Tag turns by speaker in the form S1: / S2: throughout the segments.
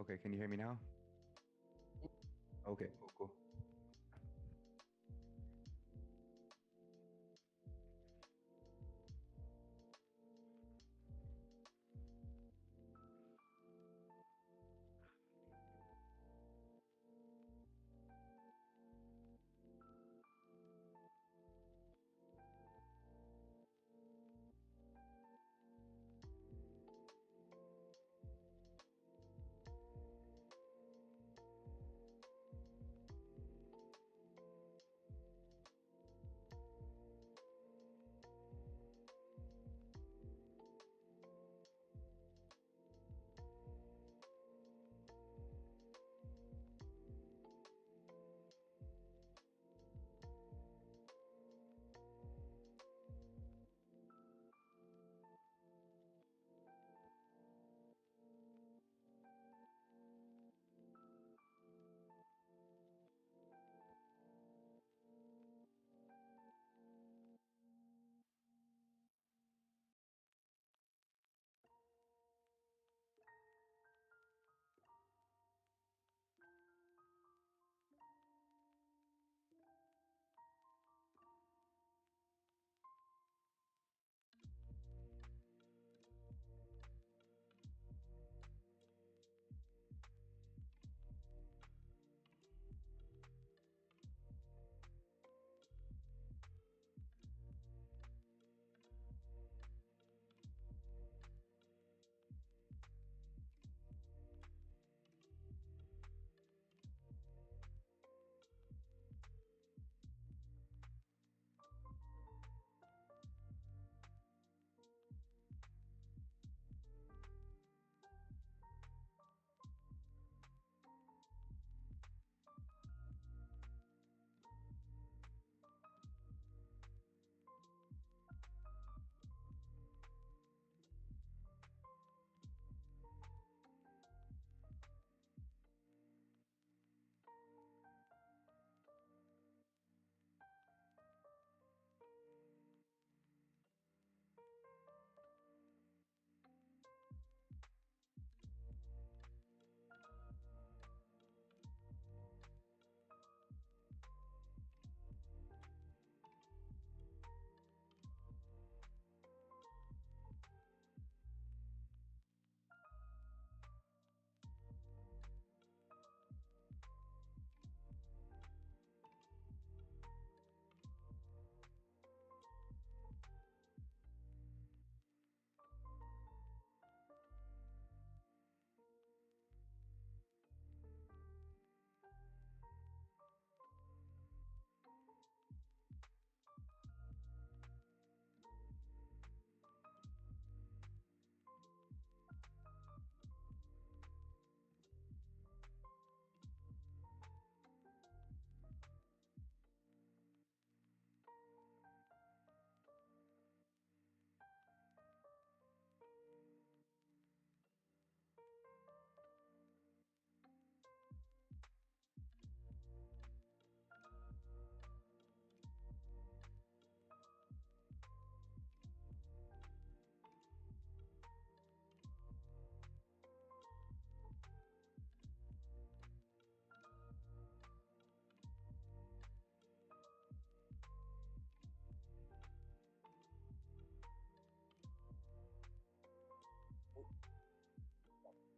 S1: Okay, can you hear me now? Okay, cool, cool.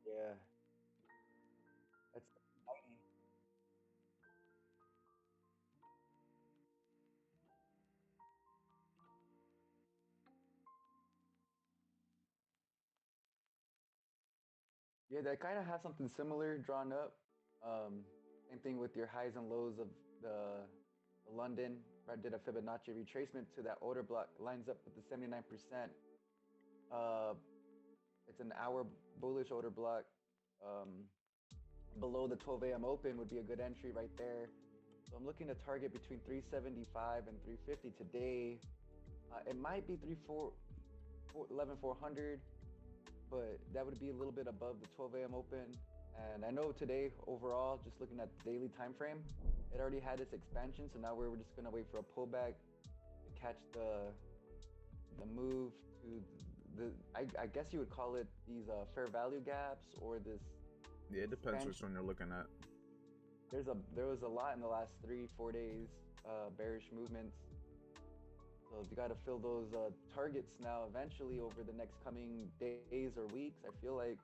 S1: Yeah, that's exciting. Yeah, that kind of has something similar drawn up. Same thing with your highs and lows of the London. I did a Fibonacci retracement to that order block, lines up with the 79%. Uh, it's an hour bullish order block. Um, Below the 12 a.m. open would be a good entry right there. So I'm looking to target between 375 and 350 today. It might be 11,400, but that would be a little bit above the 12 a.m. open. And I know today overall, just looking at the daily time frame, it already had its expansion. So now we're just gonna wait for a pullback to catch the move to I guess you would call it these fair value gaps or this
S2: Yeah, it depends which
S1: expansion.
S2: one you're looking at.
S1: There was a lot in the last 3 4 days, bearish movements. So you got to fill those targets now eventually over the next coming days or weeks. I feel like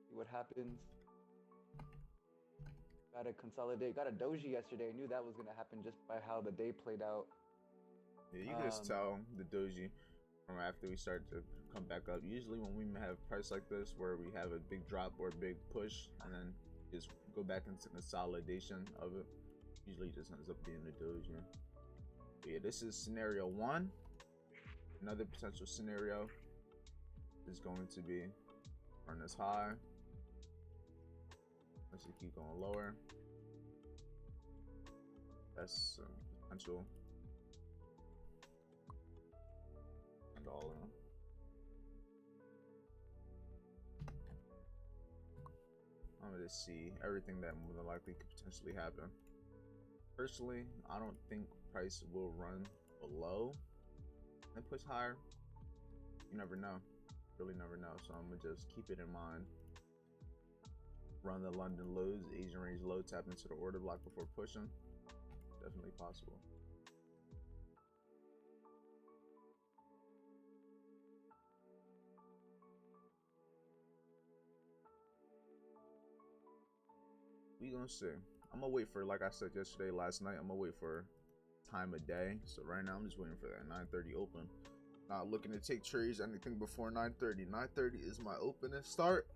S1: see what happens. Got to consolidate. Got a doji yesterday. I knew that was gonna happen just by how the day played out.
S2: Yeah, you can just
S1: Um,
S2: tell the doji from after we start to come back up. Usually when we have price like this where we have a big drop or a big push and then just go back into consolidation of it, usually just ends up being a doji. But yeah, this is scenario one. Another potential scenario is going to be run this high. Let's just keep going lower. That's some potential. And all in. I'm gonna see everything that more than likely could potentially happen. Personally, I don't think price will run below and push higher. You never know. Really never know. So I'm gonna just keep it in mind. Run the London lows, Asian range low, tap into the order block before pushing. Definitely possible. We gonna see. I'm gonna wait for, like I said yesterday, last night, I'm gonna wait for time of day. So right now I'm just waiting for that 9:30 open. Not looking to take trades anything before 9:30. 9:30 is my open and start.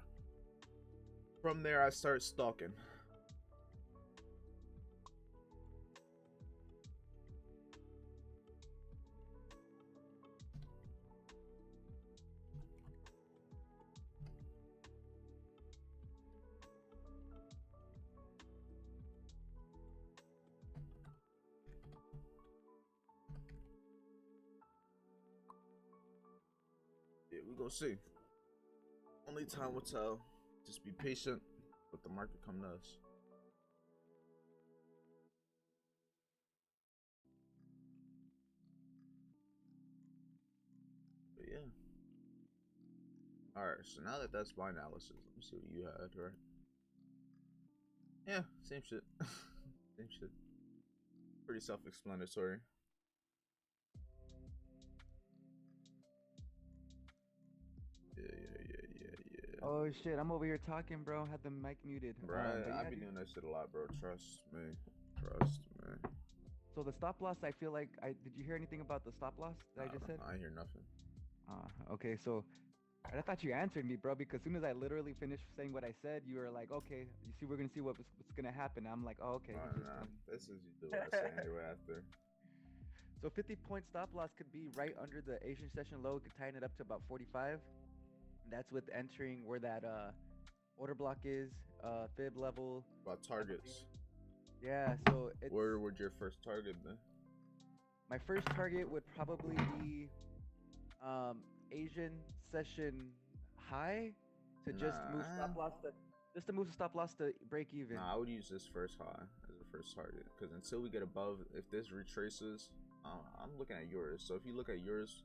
S2: From there I start stalking. Yeah, we gonna see. Only time will tell. Just be patient. Let the market come to us. But yeah. Alright, so now that that's my analysis, let me see what you had, right? Yeah, same shit. Same shit. Pretty self-explanatory. Yeah.
S1: oh shit, I'm over here talking, bro. Had the mic muted.
S2: Right,
S1: But
S2: I
S1: yeah,
S2: be
S1: dude.
S2: doing that shit a lot, bro. Trust me. Trust me.
S1: So the stop loss, I feel like I did you hear anything about the stop loss that I
S2: Nah,
S1: just
S2: bro,
S1: said?
S2: I ain't hear nothing.
S1: Okay, so I thought you answered me, bro, because as soon as I literally finished saying what I said, you were like, okay, you see, we're gonna see what's gonna happen. I'm like, oh, okay, he's just
S2: Nah,
S1: telling
S2: this is usually
S1: me.
S2: what I say anyway after.
S1: So 50-point stop loss could be right under the Asian session low. Could tighten it up to about 45. And that's with entering where that order block is, fib level,
S2: About
S1: I believe.
S2: targets.
S1: Yeah, so it's
S2: Where would your first target be?
S1: my first target would probably be um, Asian session high to
S2: Nah.
S1: just to move stop loss to break even.
S2: Nah, I would use this first high as a first target. Because until we get above, if this retraces, I'm looking at yours. So if you look at yours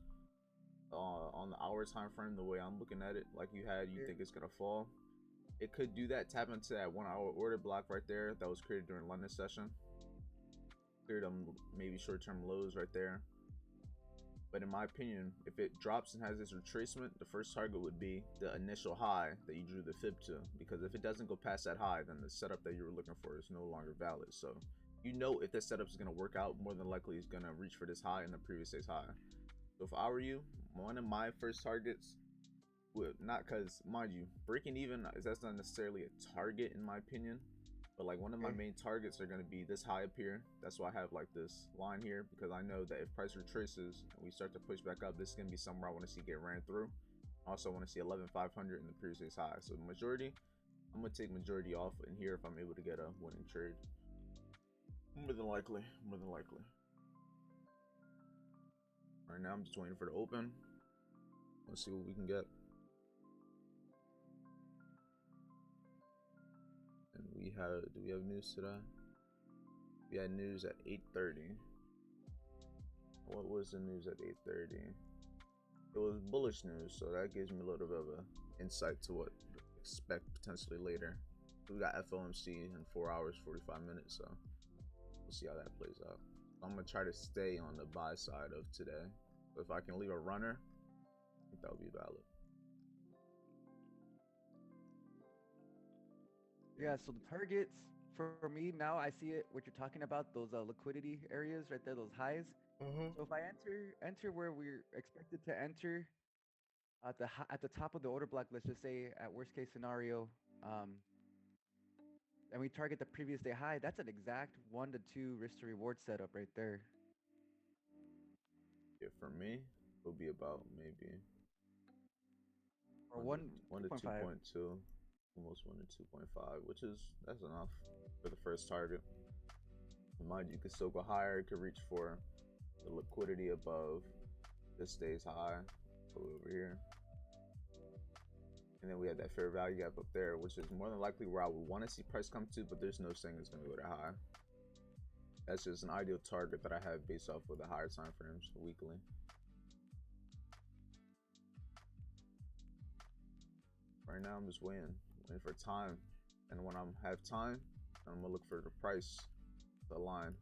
S2: on the hour time frame, the way I'm looking at it, like you had, you
S1: Yeah.
S2: think it's going to fall. It could do that, tap into that 1 hour order block right there that was created during London session. Cleared them maybe short term lows right there. But in my opinion, if it drops and has this retracement, the first target would be the initial high that you drew the fib to. Because if it doesn't go past that high, then the setup that you were looking for is no longer valid. So you know if this setup is going to work out, more than likely it's going to reach for this high and the previous day's high. So if I were you, one of my first targets would not, because mind you, breaking even, that's not necessarily a target in my opinion. But like one of my
S1: Okay.
S2: main targets are going to be this high up here. That's why I have like this line here, because I know that if price retraces and we start to push back up, this is going to be somewhere I want to see get ran through. I also want to see 11,500 in the previous day's high. So majority, I'm going to take majority off in here if I'm able to get a winning trade. More than likely. More than likely. Right now I'm just waiting for the open. Let's see what we can get. And we have, do we have news today? We had news at 8:30. What was the news at 8:30? It was bullish news, so that gives me a little bit of an insight to what to expect potentially later. We got FOMC in 4 hours 45 minutes, so we'll see how that plays out. I'm gonna try to stay on the buy side of today. But if I can leave a runner, I think that would be valid.
S1: Yeah, so the targets for me now, I see it. What you're talking about, those liquidity areas right there, those highs. So if I enter where we're expected to enter at the top of the order block, let's just say at worst case scenario, and we target the previous day high, that's an exact 1 to 2 risk to reward setup right there.
S2: Yeah, for me, it'll be about maybe
S1: Or
S2: 1 to
S1: 2.5.
S2: 2.2, almost 1 to 2.5, which is that's enough for the first target. Mind you, could still go higher. It could reach for the liquidity above this day's high, over here, and then we have that fair value gap up there, which is more than likely where I would want to see price come to, but there's no saying it's going to go that high. That's just an ideal target that I have based off of the higher time frames weekly. Right now I'm just waiting for time, and when I have time, I'm gonna look for the price to align.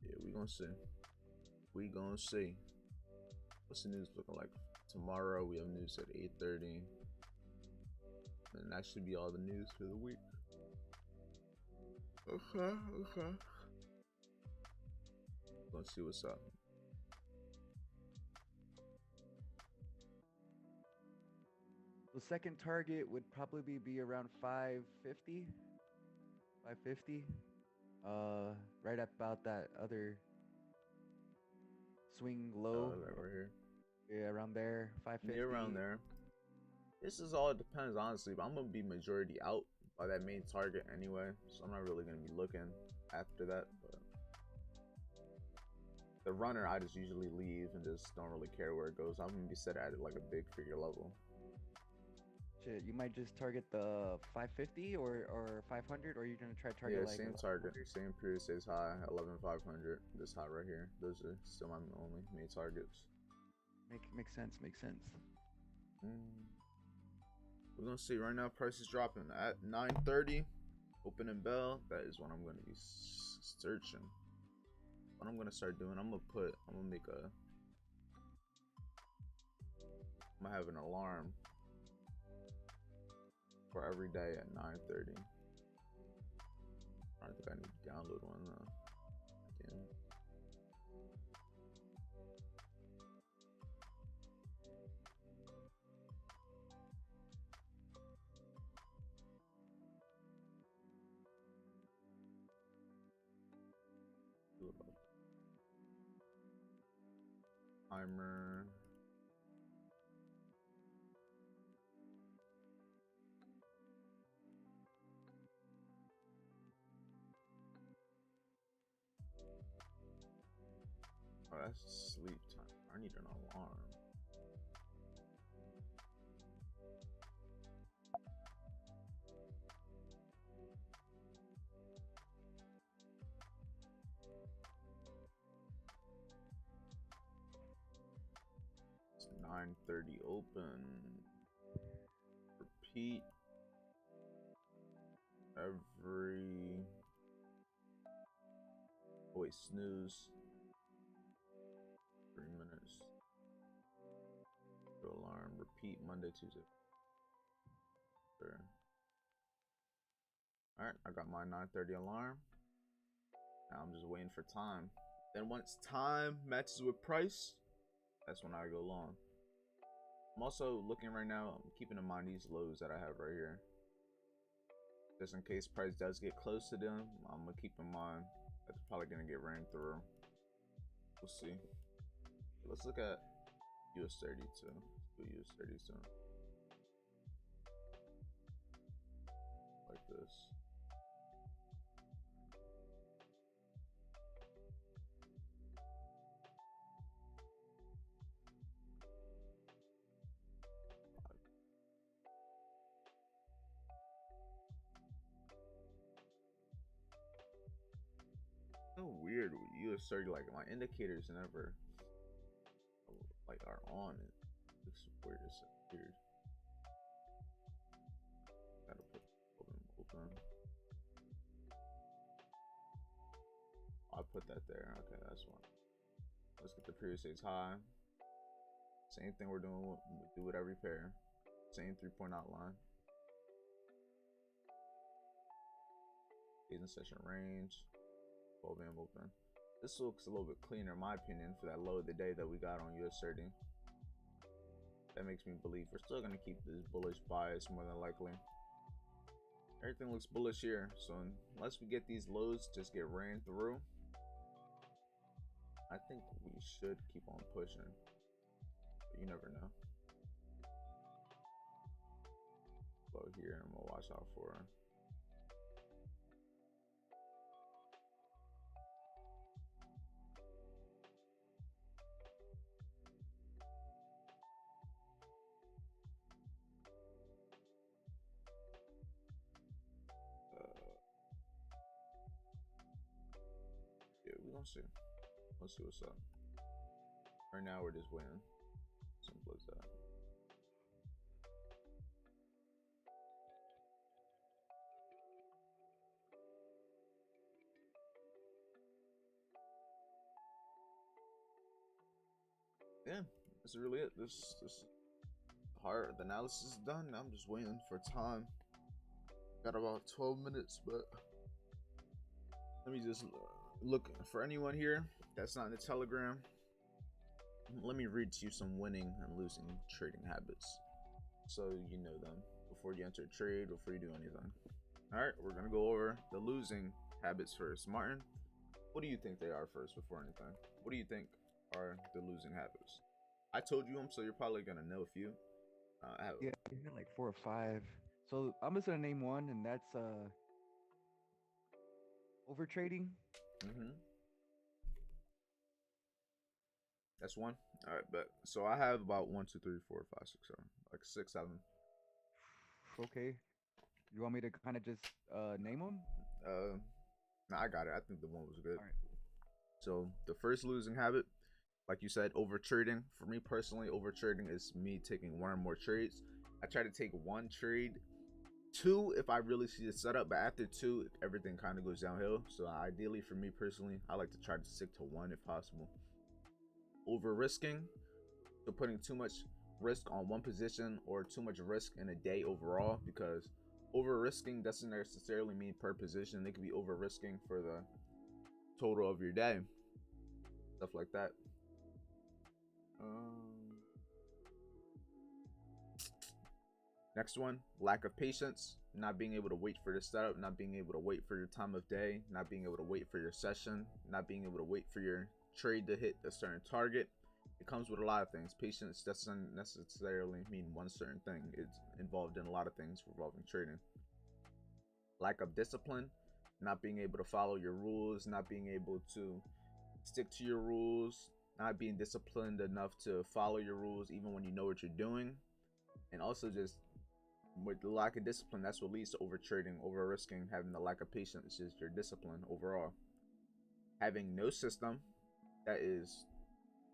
S2: Yeah, we gonna see. We gonna see. What's the news looking like? Tomorrow we have news at 8:30, and that should be all the news for the week. Okay. Let's see what's up.
S1: The second target would probably be around 550. 550. Right about that other swing low.
S2: Right here.
S1: Yeah, around there. 550.
S2: Yeah, around there. This is all, it depends honestly, but I'm gonna be majority out by that main target anyway, so I'm not really gonna be looking after that. But the runner, I just usually leave and just don't really care where it goes. I'm gonna be set at it like a big figure level.
S1: Shit, you might just target the 550 or 500, or you're gonna try to target
S2: Yeah,
S1: like
S2: same target, same period stays high, 11,500. This high right here. Those are still my only main targets.
S1: Makes sense.
S2: We're gonna see right now. Price is dropping at 9:30. Opening bell. That is what I'm gonna be searching. What I'm gonna start doing, I'm gonna have an alarm for every day at 9:30. I think I need to download one again. Timer. Oh, that's sleep time. I need an alarm. It's 9:30 open. Repeat every. Oh, wait, snooze. 3 minutes. Alarm. Repeat Monday, Tuesday. There. Alright, I got my 9:30 alarm. Now I'm just waiting for time. Then once time matches with price, that's when I go long. I'm also looking right now, I'm keeping in mind these lows that I have right here. Just in case price does get close to them, I'm gonna keep in mind that's probably gonna get ran through. We'll see. Let's look at US 32. Let's do US 32. Like this. So weird with US30. Like my indicators never like are on it. It's weird. It's weird. Gotta put open. I'll put that there. Okay, that's one. Let's get the previous states high. Same thing we're doing. We do with every pair. Same 3-point outline. Days in session range. 12 AM open. This looks a little bit cleaner, in my opinion, for that low of the day that we got on US30. That makes me believe we're still going to keep this bullish bias more than likely. Everything looks bullish here, so unless we get these lows just get ran through, I think we should keep on pushing. But you never know. Low here, I'm going to watch out for her. Yeah, we're gonna see. Let's see what's up. Right now, we're just waiting. Simple as that. Yeah, that's really it. This hard analysis is done. I'm just waiting for time. Got about 12 minutes, but let me just look for anyone here that's not in the Telegram. Let me read to you some winning and losing trading habits so you know them before you enter a trade, before you do anything. All right, we're gonna go over the losing habits first. Martin, what do you think they are first before anything? What do you think are the losing habits? I told you them, so you're probably gonna know a few.
S1: Yeah, you had like 4 or 5. So I'm just gonna name one, and that's over trading.
S2: That's one. All right, but so I have about 1, 2, 3, 4, 5, 6, 7, like 6, 7.
S1: Okay. You want me to kind of just name them?
S2: No, I got it. I think the one was good.
S1: All right.
S2: So the first losing habit, like you said, over trading. For me personally, over trading is me taking one or more trades. I try to take one trade, 2 if I really see the setup, but after 2, everything kind of goes downhill. So ideally, for me personally, I like to try to stick to 1 if possible. Over risking, so putting too much risk on one position or too much risk in a day overall, because over risking doesn't necessarily mean per position. It could be over risking for the total of your day, stuff like that. Next one, lack of patience, not being able to wait for the setup, not being able to wait for your time of day, not being able to wait for your session, not being able to wait for your trade to hit a certain target. It comes with a lot of things. Patience doesn't necessarily mean one certain thing. It's involved in a lot of things involving trading. Lack of discipline, not being able to follow your rules, not being able to stick to your rules, not being disciplined enough to follow your rules even when you know what you're doing. And also just with the lack of discipline, that's what leads to over trading, over risking. Having the lack of patience is your discipline overall. Having no system, that is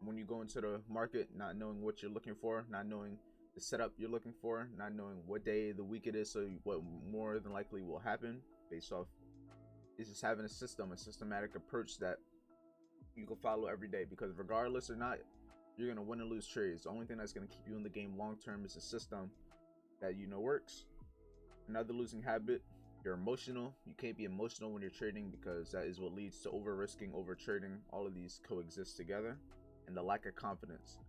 S2: when you go into the market not knowing what you're looking for, not knowing the setup you're looking for, not knowing what day of the week it is, so what more than likely will happen based off. It's just having a system, a systematic approach that you can follow every day, because regardless or not, you're going to win and lose trades. The only thing that's going to keep you in the game long term is a system that you know works. Another losing habit, you're emotional. You can't be emotional when you're trading, because that is what leads to over risking, over trading. All of these coexist together. And the lack of confidence.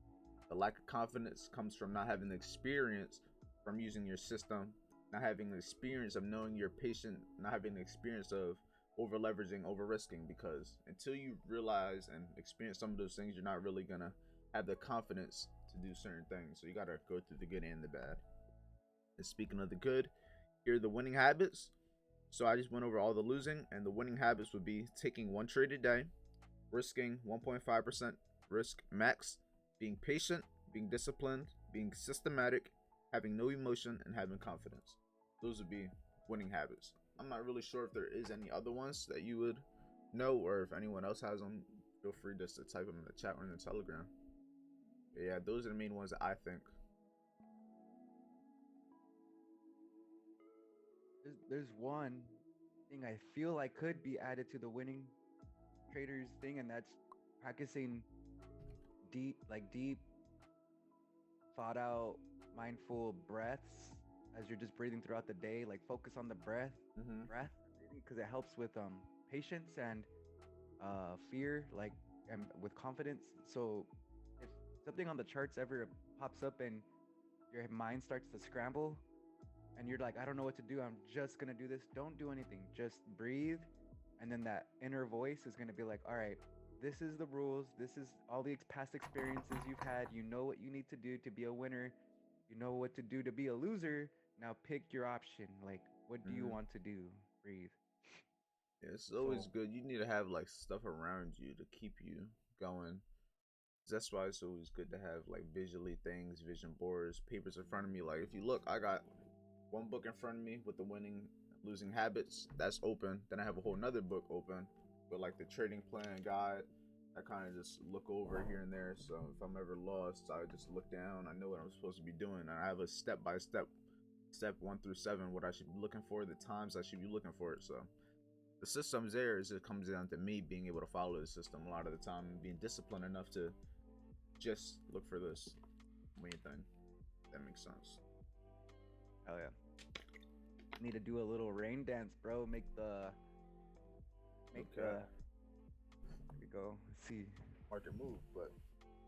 S2: The lack of confidence comes from not having the experience from using your system, not having the experience of knowing you're patient, not having the experience of over leveraging, over risking, because until you realize and experience some of those things, you're not really gonna have the confidence to do certain things. So you gotta go through the good and the bad. And speaking of the good, here are the winning habits. So I just went over all the losing, and the winning habits would be taking one trade a day, risking 1.5% risk max, being patient, being disciplined, being systematic, having no emotion, and having confidence. Those would be winning habits. I'm not really sure if there is any other ones that you would know, or if anyone else has them, feel free just to type them in the chat or in the Telegram. But yeah, those are the main ones that I think.
S1: There's one thing I feel like could be added to the winning traders thing, and that's practicing deep, thought out, mindful breaths as you're just breathing throughout the day. Like focus on the breath, because it helps with patience and fear, like and with confidence. So if something on the charts ever pops up and your mind starts to scramble and you're like, I don't know what to do, I'm just gonna do this. Don't do anything. Just breathe, and then that inner voice is gonna be like, all right, this is the rules. This is all the past experiences you've had. You know what you need to do to be a winner. You know what to do to be a loser. Now pick your option. Like, what do you
S2: Mm-hmm.
S1: want to do? Breathe.
S2: Yeah, it's
S1: So,
S2: always good. You need to have like stuff around you to keep you going. That's why it's always good to have like visually things, vision boards, papers in front of me. Like if you look, I got one book in front of me with the winning losing habits. That's open. Then I have a whole nother book open with like the trading plan guide. I kind of just look over here and there. So if I'm ever lost, I just look down. I know what I'm supposed to be doing. And I have a step by step 1 through 7, what I should be looking for, the times I should be looking for it. So the system's there. It comes down to me being able to follow the system a lot of the time and being disciplined enough to just look for this main thing. That makes sense.
S1: hell yeah. Need to do a little rain dance, bro. Make the.
S2: Okay.
S1: Here we go. Let's see.
S2: Market move, but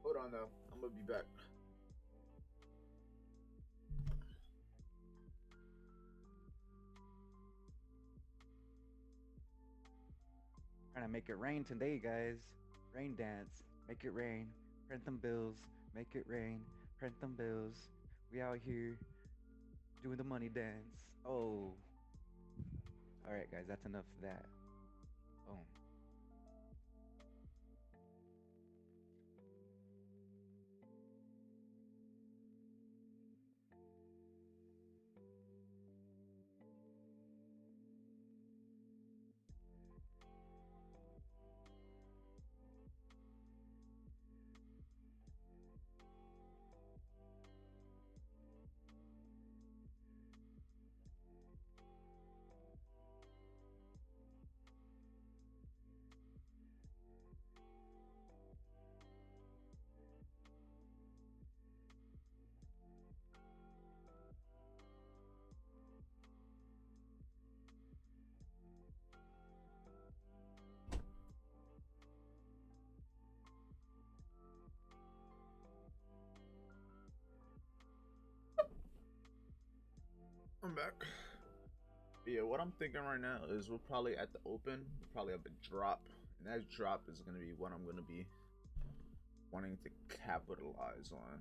S2: hold on though. I'm gonna be back.
S1: Trying to make it rain today, guys. Rain dance. Make it rain. Print them bills. Make it rain. Print them bills. We out here doing the money dance. Oh. All right, guys. That's enough of that. Boom.
S2: I'm back. But yeah, what I'm thinking right now is we're probably at the open, we'll probably have a drop, and that drop is gonna be what I'm gonna be wanting to capitalize on.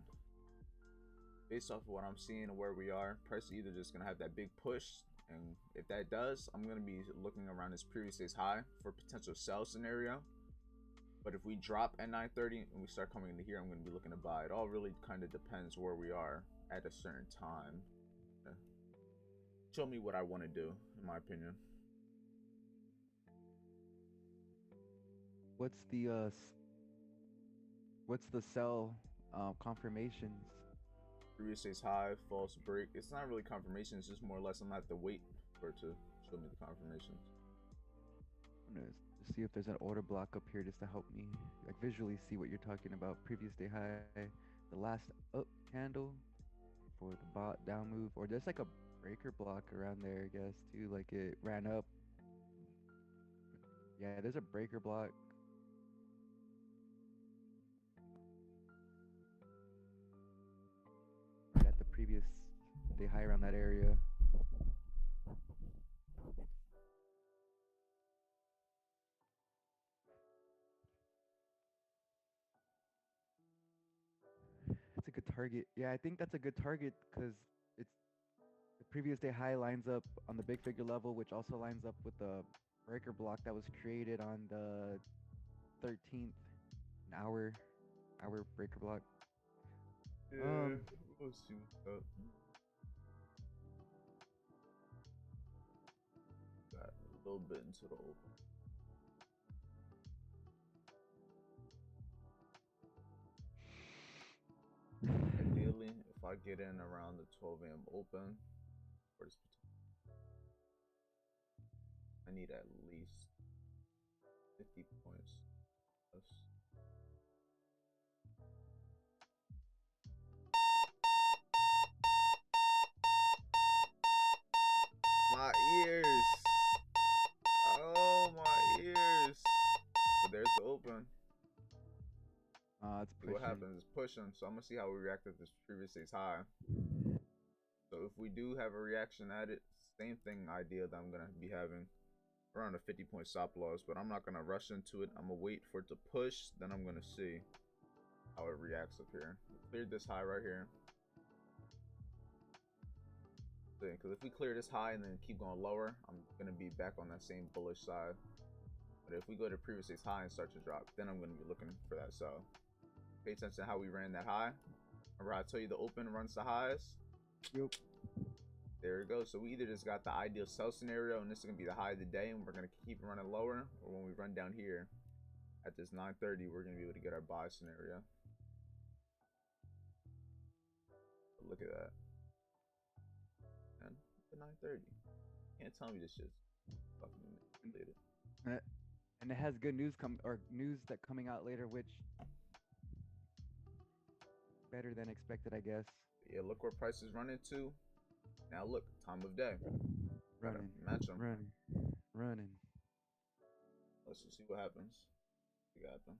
S2: Based off of what I'm seeing and where we are, price either just gonna have that big push, and if that does, I'm gonna be looking around this previous day's high for potential sell scenario. But if we drop at 9:30 and we start coming into here, I'm gonna be looking to buy. It all really kind of depends where we are at a certain time. Show me what I want to do, in my opinion.
S1: What's the what's the sell confirmations?
S2: Previous day's high, false break. It's not really confirmation. It's just more or less I'm gonna have to wait for it to show me the confirmations.
S1: I'm gonna see if there's an order block up here just to help me like visually see what you're talking about. Previous day high, the last up candle for the bot down move, or there's like a breaker block around there, I guess too. Like it ran up. Yeah, there's a breaker block. Right at the previous day high around that area. It's a good target. Yeah, I think that's a good target because it's the previous day high lines up on the big figure level, which also lines up with the breaker block that was created on the 13th, an hour breaker block.
S2: Yeah, we'll see what's up. Got a little bit into the open. I get in around the 12 a.m. open, I need at least 50 points. My ears. Oh, my ears. But there's the open.
S1: It's
S2: See
S1: pushing.
S2: what happens. It's pushing. So I'm going to see how we react at this previous day's high. So if we do have a reaction at it, same thing idea that I'm going to be having. Around a 50-point stop loss. But I'm not going to rush into it. I'm going to wait for it to push. Then I'm going to see how it reacts up here. Cleared this high right here. Because if we clear this high and then keep going lower, I'm going to be back on that same bullish side. But if we go to previous day's high and start to drop, then I'm going to be looking for that sell. Pay attention to how we ran that high. Remember I told you the open runs the highs?
S1: Yep.
S2: There it goes. So we either just got the ideal sell scenario and this is going to be the high of the day and we're going to keep running lower, or when we run down here at this 930, we're going to be able to get our buy scenario. But look at that. Man, the 930. Can't tell me this shit's fucking manipulated.
S1: And it has good news news that coming out later, which better than expected, I guess.
S2: Yeah, look where price is running to. Now look, time of day.
S1: Running.
S2: Match them.
S1: Running.
S2: Let's just see what happens. We got them.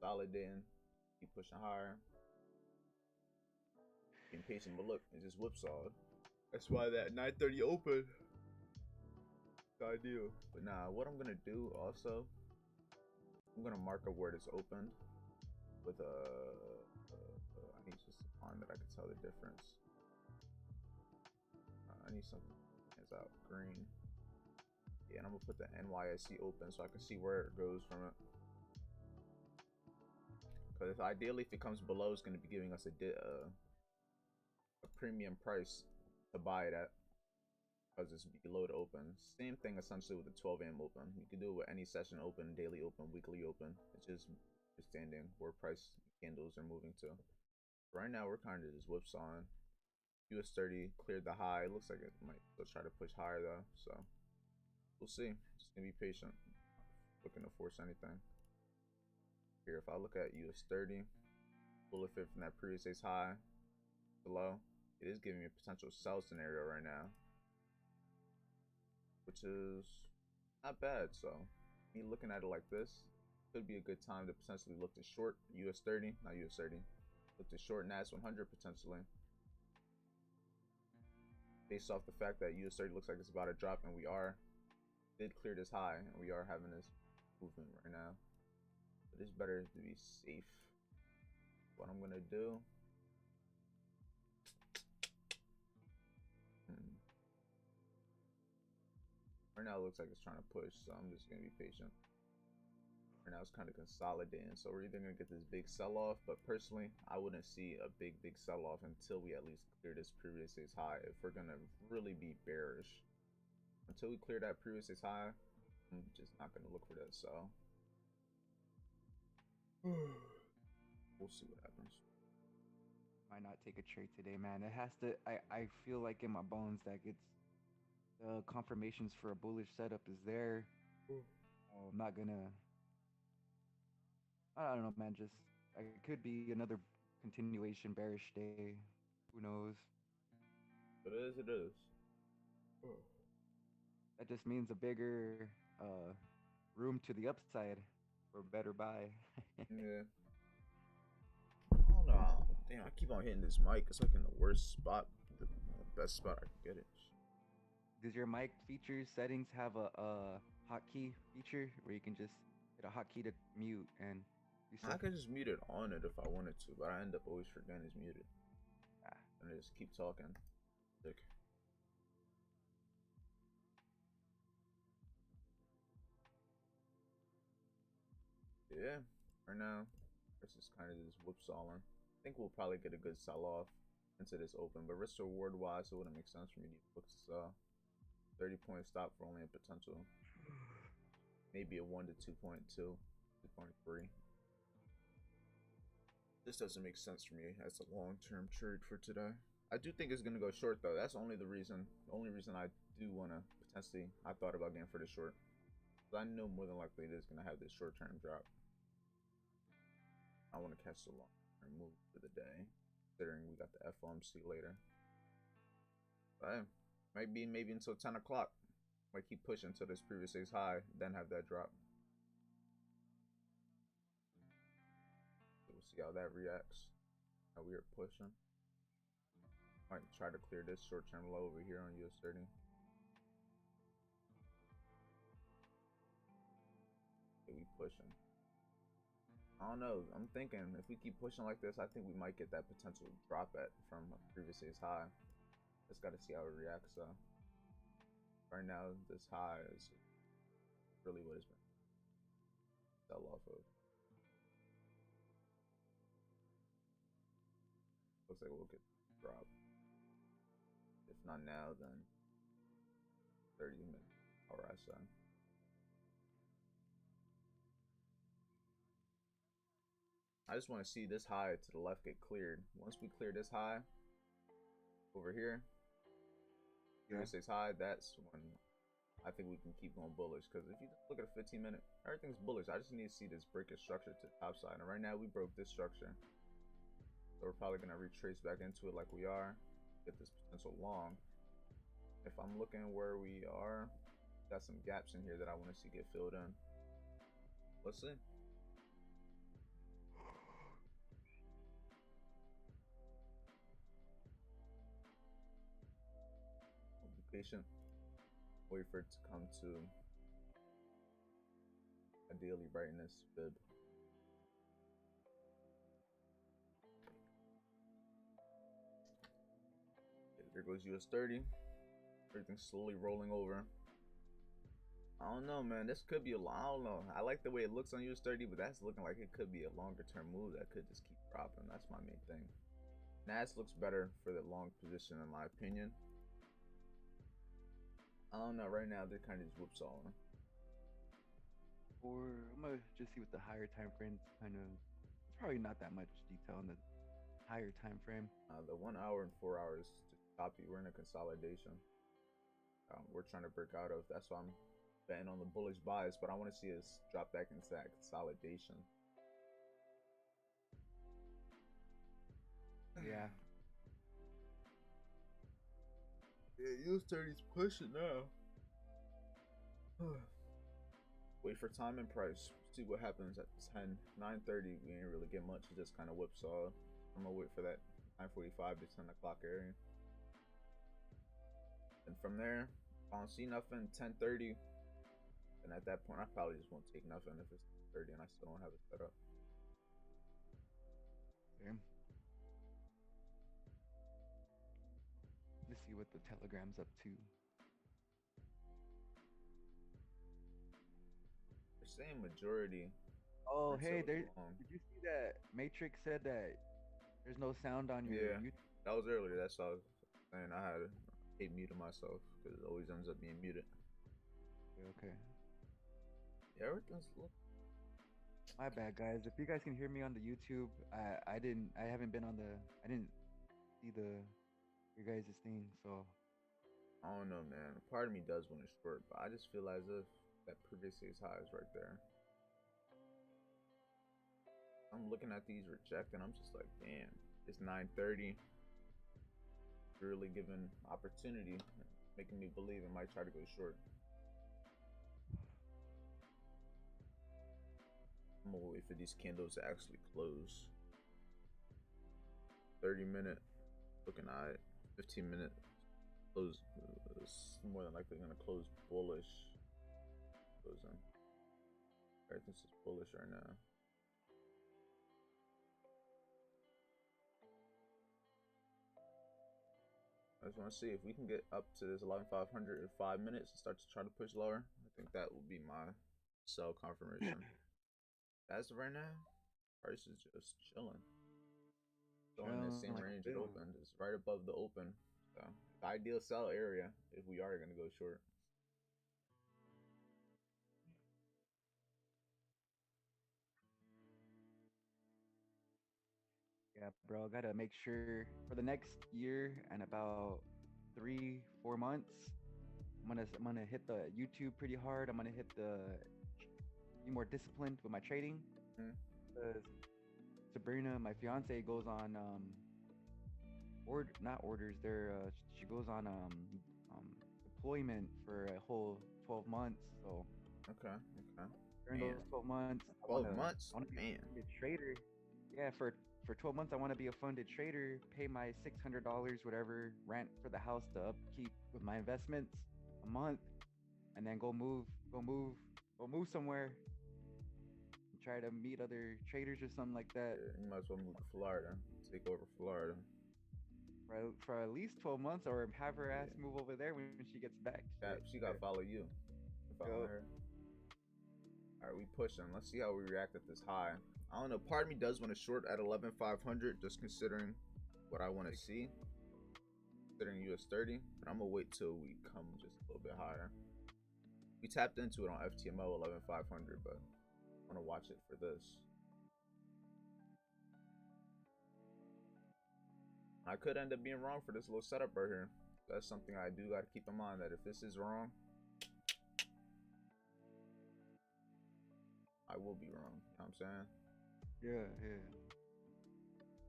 S2: Solid in. Keep pushing higher. Being patient, but look, it just whipsawed. That's why that 930 open. It's ideal. But nah, what I'm gonna do also, I'm gonna mark up where it's opened with I need just a line that I can tell the difference. I need something that's out green. Yeah, and I'm gonna put the NYSE open so I can see where it goes from it. Because ideally, if it comes below, it's gonna be giving us a premium price to buy it at, because it's below the open. Same thing essentially with the 12 a.m. open. You can do it with any session open, daily open, weekly open. It's just understanding where price candles are moving to. Right now we're kind of just whipsawing. US 30 cleared the high. Looks like it might still try to push higher though, so we'll see. Just gonna be patient. Not looking to force anything. Here, if I look at US 30, bullet fit from that previous day's high below, it is giving me a potential sell scenario right now, which is not bad. So me looking at it like this could be a good time to potentially look to short US 30, not US 30. Look to short NAS 100 potentially, based off the fact that US 30 looks like it's about to drop, and we did clear this high, and we are having this movement right now. But it's better to be safe. What I'm gonna do, right now it looks like it's trying to push, so I'm just gonna be patient. Right now it's kind of consolidating, so we're either gonna get this big sell-off, but personally I wouldn't see a big sell-off until we at least clear this previous day's high. If we're gonna really be bearish, until we clear that previous day's high, I'm just not gonna look for that sell. We'll see what happens.
S1: Might not take a trade today, man. It has to. I feel like in my bones that it's the confirmations for a bullish setup is there. I'm not gonna. I don't know, man. Just it could be another continuation bearish day. Who knows?
S2: It is. It is.
S1: That just means a bigger room to the upside for a better buy.
S2: Yeah. I don't know. Damn, I keep on hitting this mic. It's like in the worst spot, the best spot I can get it.
S1: Does your mic features settings have a hotkey feature where you can just hit a hotkey to mute and do stuff?
S2: I could just mute it on it if I wanted to, but I end up always forgetting it's muted. And I just keep talking. Sick. Yeah, right now, this is kind of just whipsawing. I think we'll probably get a good sell-off into this open, but risk reward wise, it wouldn't make sense for me to look to sell. 30-point stop for only a potential, maybe a 1 to 2.2, 2.3. This doesn't make sense for me as a long-term trade for today. I do think it's gonna go short though. That's only the reason. The only reason I do wanna potentially. I thought about getting for the short. I know more than likely it is gonna have this short-term drop. I want to catch the long-term move for the day, considering we got the FOMC later. But might be maybe until 10 o'clock. Might keep pushing until this previous day's high, then have that drop. So we'll see how that reacts. How we are pushing. Might try to clear this short-term low over here on US30. Okay, we pushing. I don't know. I'm thinking if we keep pushing like this, I think we might get that potential drop at from a previous day's high. Just got to see how it reacts though. Right now, this high is really what it's been fell off of. Looks like we'll get drop. If not now, then 30 minutes RSI. I just want to see this high to the left get cleared. Once we clear this high over here, USA's high, that's when I think we can keep going bullish. Because if you just look at a 15-minute, everything's bullish. I just need to see this break a structure to the top side. And right now we broke this structure. So we're probably going to retrace back into it like we are. Get this potential long. If I'm looking where we are, got some gaps in here that I want to see get filled in. Let's see. Patient, wait for it to come to a daily brightness fib. Okay, there goes US30. Everything's slowly rolling over. I don't know, man. This could be I don't know. I like the way it looks on US30, but that's looking like it could be a longer term move that could just keep dropping. That's my main thing. NAS looks better for the long position in my opinion. I don't know, right now they're kind of just whipsawing.
S1: Or I'm gonna just see what the higher time frames kind of. It's probably not that much detail on the higher time frame.
S2: The 1 hour and 4 hours to copy. We're in a consolidation. We're trying to break out of. That's why I'm betting on the bullish bias, but I want to see us drop back into that consolidation.
S1: Yeah.
S2: Yeah, US30's pushing now. Wait for time and price. See what happens at 9:30. We ain't really get much. It just kind of whipsaw. I'm gonna wait for that 9:45 to 10 o'clock area. And from there, if I don't see nothing, 10:30. And at that point, I probably just won't take nothing if it's 30 and I still don't have it set up.
S1: Okay. Let's see what the Telegram's up to.
S2: They're saying majority.
S1: Oh, hey, there. Did you see that Matrix said that there's no sound on your YouTube?
S2: That was earlier. That's all I was saying. I had hate muted myself because it always ends up being muted.
S1: Okay.
S2: Yeah, everything's.
S1: My bad, guys. If you guys can hear me on the YouTube, I haven't been on the. I didn't see your guys' thing, so.
S2: I don't know, man. Part of me does want to short, but I just feel as if that previous day's high is right there. I'm looking at these rejecting. I'm just like, damn, it's 9:30. Really giving opportunity, making me believe it might try to go short. I'm gonna wait for these candles to actually close. 30-minute, looking at it. 15-minute close. It's more than likely gonna close bullish. Closing. Alright, this is bullish right now. I just want to see if we can get up to this 11,500 in 5 minutes and start to try to push lower. I think that will be my sell confirmation. As of right now, price is just chilling. Still in the same range it opened. It's right above the open. So, the ideal sell area if we are going to go short.
S1: Yeah, bro. Gotta make sure for the next year and about 3, 4 months. I'm gonna hit the YouTube pretty hard. I'm gonna hit the be more disciplined with my trading.
S2: Hmm?
S1: 'Cause Sabrina, my fiance, goes on not orders. She goes on um deployment for a whole 12 months. So
S2: Okay, okay.
S1: during those
S2: Man,
S1: 12 months,
S2: 12 months?
S1: I wanna be a
S2: Man.
S1: funded trader. Yeah, for 12 months, I want to be a funded trader. Pay my $600, whatever rent for the house to upkeep with my investments a month, and then go move somewhere. And try to meet other traders or something like that
S2: Yeah, you might as well move to Florida. Take over Florida.
S1: for at least 12 months, or have her ass
S2: Yeah.
S1: move over there when she gets back. Shit.
S2: She got to follow you. Following
S1: Yo,
S2: her. All right, we pushing. Let's see how we react at this high. I don't know. Part of me does want to short at 11,500, just considering what I want to see. Considering US 30, but I'm gonna wait till we come just a little bit higher. We tapped into it on FTMO 11,500, but I want to watch it for this. I could end up being wrong for this little setup right here. That's something I do got to keep in mind, that if this is wrong, I will be wrong. You know what I'm saying?
S1: yeah, yeah.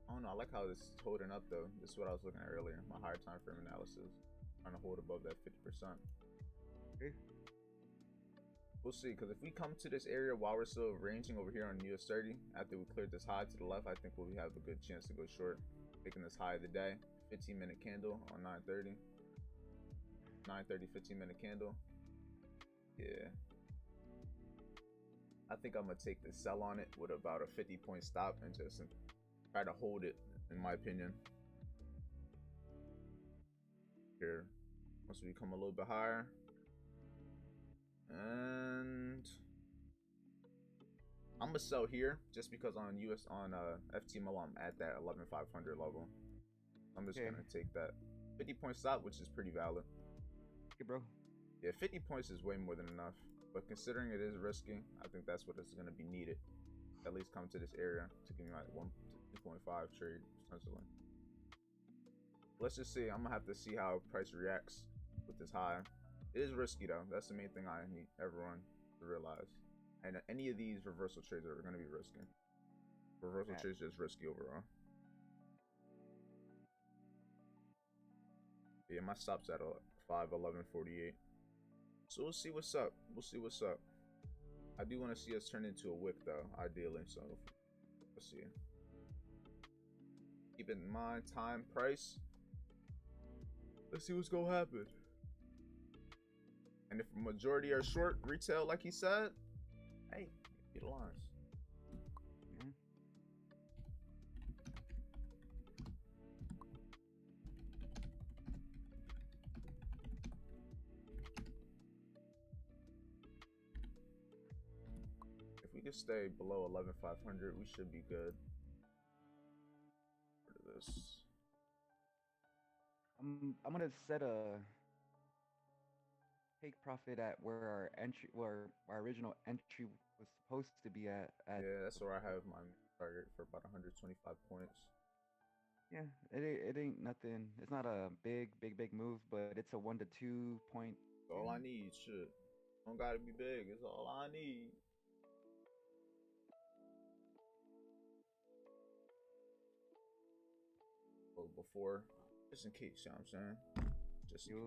S2: I don't know. I like how this is holding up though. This is what I was looking at earlier. My higher time frame analysis, trying to hold above that 50%.
S1: Okay.
S2: We'll see, because if we come to this area while we're still ranging over here on US 30, after we cleared this high to the left, I think we'll have a good chance to go short. Making this high of the day, 15-minute candle on 9:30. 9:30, 15-minute candle. Yeah. I think I'm gonna take the sell on it with about a 50-point stop and just try to hold it, in my opinion. Here, once we come a little bit higher, and I'm gonna sell here just because on FTMO I'm at that 11,500 level. I'm just gonna take that 50-point stop, which is pretty valid.
S1: Okay, bro.
S2: Yeah, 50 points is way more than enough. But considering it is risky, I think that's what is going to be needed. At least come to this area to give me like 1 to 2.5 trade, essentially. Let's just see. I'm going to have to see how price reacts with this high. It is risky, though. That's the main thing I need everyone to realize. And any of these reversal trades are going to be risky. Reversal trades is risky overall. Yeah, my stop's at 5:11:48. So we'll see what's up. We'll see what's up. I do want to see us turn into a wick though, ideally. So let's see. Keep in mind time, price. Let's see what's gonna happen. And if a majority are short retail, like he said, hey, get the lines. If we can stay below 11,500, we should be good. What is this?
S1: I'm gonna set a take profit at where our original entry was supposed to be at.
S2: Yeah, that's where I have my target for about 125 points.
S1: Yeah, it ain't nothing. It's not a big move, but it's a 1 to 2 point.
S2: All I need, shit. Don't gotta be big. It's all I need. Oh, before, just in case, you know what I'm saying? Just in case.